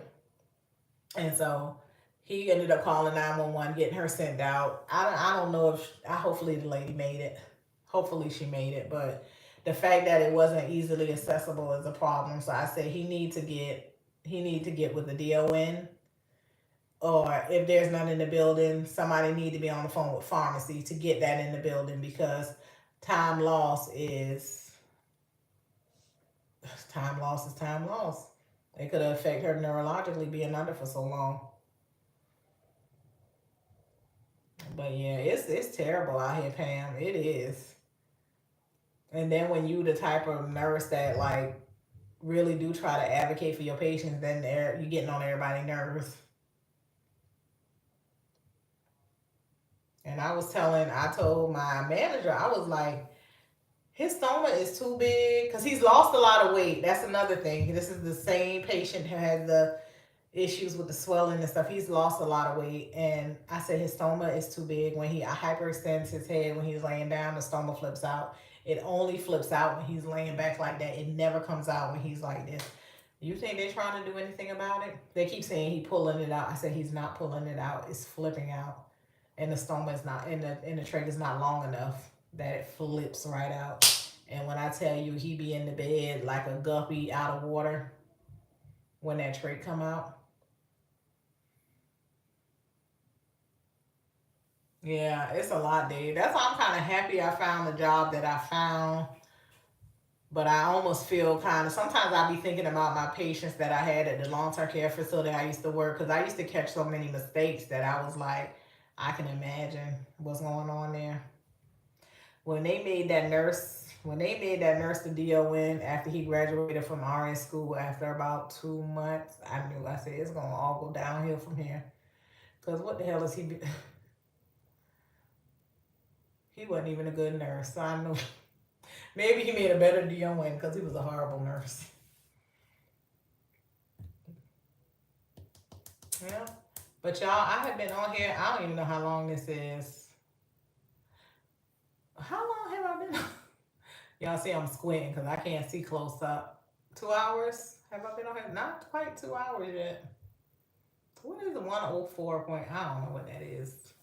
And so he ended up calling 911, getting her sent out. I don't know if hopefully the lady made it. Hopefully she made it, but the fact that it wasn't easily accessible is a problem. So I said he need to get with the DON, or if there's none in the building, somebody need to be on the phone with pharmacy to get that in the building, because time loss is time loss is time loss. It could affect her neurologically being under for so long. But yeah, it's terrible out here, Pam. It is. And then when you the type of nurse that like really do try to advocate for your patients, then you're getting on everybody's nerves. And I told my manager, I was like, his stoma is too big because he's lost a lot of weight. That's another thing. This is the same patient who had the issues with the swelling and stuff. He's lost a lot of weight, and I said his stoma is too big. When he hyperextends his head when he's laying down, the stoma flips out. It only flips out when he's laying back like that. It never comes out when he's like this. You think they're trying to do anything about it? They keep saying he's pulling it out. I said he's not pulling it out. It's flipping out, and the stoma is not, and the trach is not long enough that it flips right out. And when I tell you, he be in the bed like a guppy out of water when that trach come out. Yeah, it's a lot, Dave. That's why I'm kind of happy I found the job that I found. But I almost feel kind of, sometimes I be thinking about my patients that I had at the long-term care facility I used to work, because I used to catch so many mistakes that I was like, I can imagine what's going on there. When they made that nurse the DON after he graduated from RN school after about 2 months, I knew, I said, it's going to all go downhill from here. Because what the hell is he? He wasn't even a good nurse. So I know maybe he made a better DON because he was a horrible nurse. Yeah. But y'all, I have been on here. I don't even know how long this is. How long have I been on? Y'all see I'm squinting because I can't see close up. 2 hours? Have I been on here? Not quite 2 hours yet. What is the 104 point? I don't know what that is.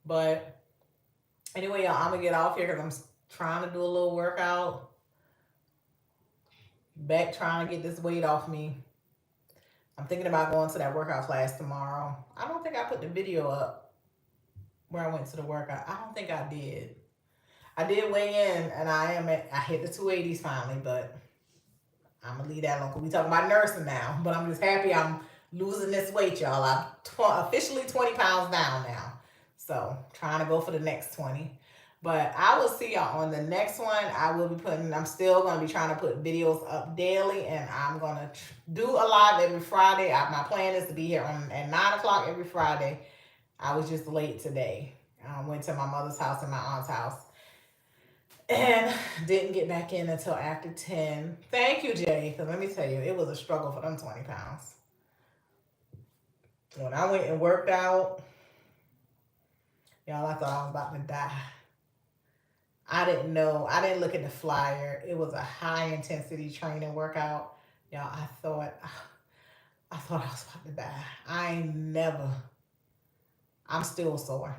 But anyway, y'all, I'm going to get off here because I'm trying to do a little workout. Back trying to get this weight off me. I'm thinking about going to that workout class tomorrow. I don't think I put the video up where I went to the workout. I don't think I did. I did weigh in, and I hit the 280s finally, but I'm going to leave that alone because we talking about nursing now. But I'm just happy I'm losing this weight, y'all. I'm officially 20 pounds down now. So trying to go for the next 20. But I will see y'all on the next one. I'm still going to be trying to put videos up daily, and I'm going to do a live every Friday. My plan is to be here at 9 o'clock every Friday. I was just late today. I went to my mother's house and my aunt's house and didn't get back in until after 10. Thank you, Jay, because let me tell you, it was a struggle for them 20 pounds. When I went and worked out, y'all, I thought I was about to die. I didn't know. I didn't look at the flyer. It was a high intensity training workout. Y'all, I thought I was about to die. I'm still sore.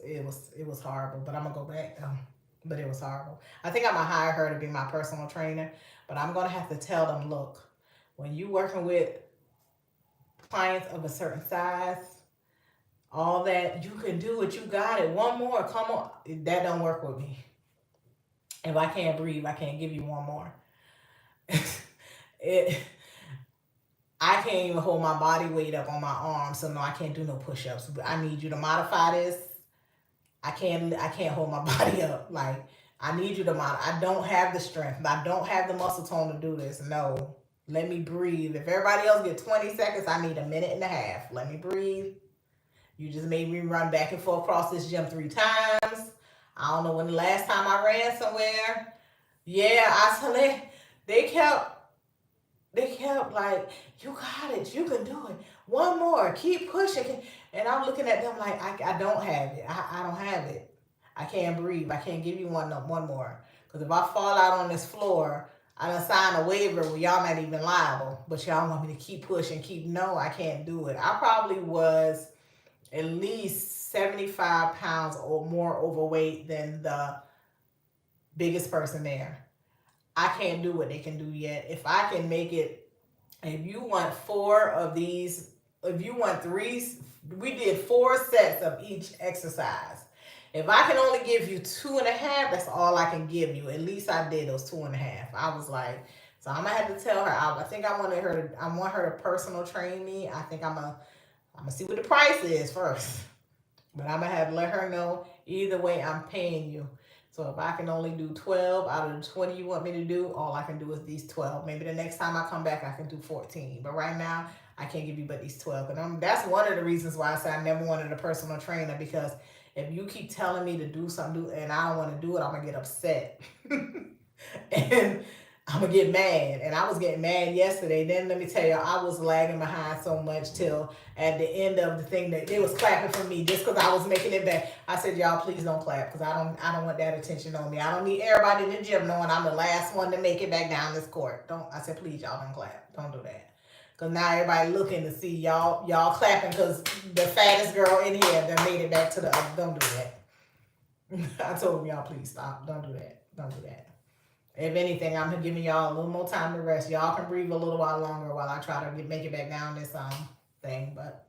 It was horrible, but I'm gonna go back though. But it was horrible. I think I'm gonna hire her to be my personal trainer, but I'm gonna have to tell them, look, when you working with clients of a certain size, all that, you can do it, you got it. One more, come on. That don't work with me. If I can't breathe, I can't give you one more. I can't even hold my body weight up on my arm, so no, I can't do no push-ups. I need you to modify this. I can't hold my body up. Like, I need you to modify. I don't have the strength. I don't have the muscle tone to do this. No. Let me breathe. If everybody else get 20 seconds, I need a minute and a half. Let me breathe. You just made me run back and forth across this gym 3 times. I don't know when the last time I ran somewhere. Yeah, they kept like, you got it, you can do it. One more, keep pushing. And I'm looking at them like, I don't have it. I don't have it. I can't breathe. I can't give you one more. Because if I fall out on this floor, I done signed a waiver where y'all not even liable. But y'all want me to keep pushing, no, I can't do it. I probably was at least 75 pounds or more overweight than the biggest person there. I can't do what they can do yet. If I can make it, if you want 4 of these, if you want 3, we did 4 sets of each exercise. If I can only give you 2.5, that's all I can give you. At least I did those 2.5. I was like, so I'm gonna have to tell her. I think I want her to personal train me. I think I'm gonna see what the price is first. But I'm gonna have to let her know, either way, I'm paying you. So if I can only do 12 out of the 20 you want me to do, all I can do is these 12. Maybe the next time I come back, I can do 14. But right now, I can't give you but these 12. And that's one of the reasons why I said I never wanted a personal trainer, because if you keep telling me to do something and I don't want to do it, I'm going to get upset. And I'm going to get mad. And I was getting mad yesterday. Then let me tell you, I was lagging behind so much till at the end of the thing that they was clapping for me just because I was making it back. I said, y'all, please don't clap, because I don't want that attention on me. I don't need everybody in the gym knowing I'm the last one to make it back down this court. I said, please, y'all don't clap. Don't do that. Because now everybody looking to see y'all clapping because the fattest girl in here that made it back to the other. Don't do that. I told them, y'all, please stop. Don't do that. Don't do that. If anything, I'm giving y'all a little more time to rest. Y'all can breathe a little while longer while I try to make it back down this thing. But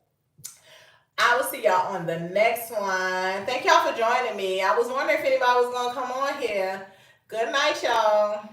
I will see y'all on the next one. Thank y'all for joining me. I was wondering if anybody was going to come on here. Good night, y'all.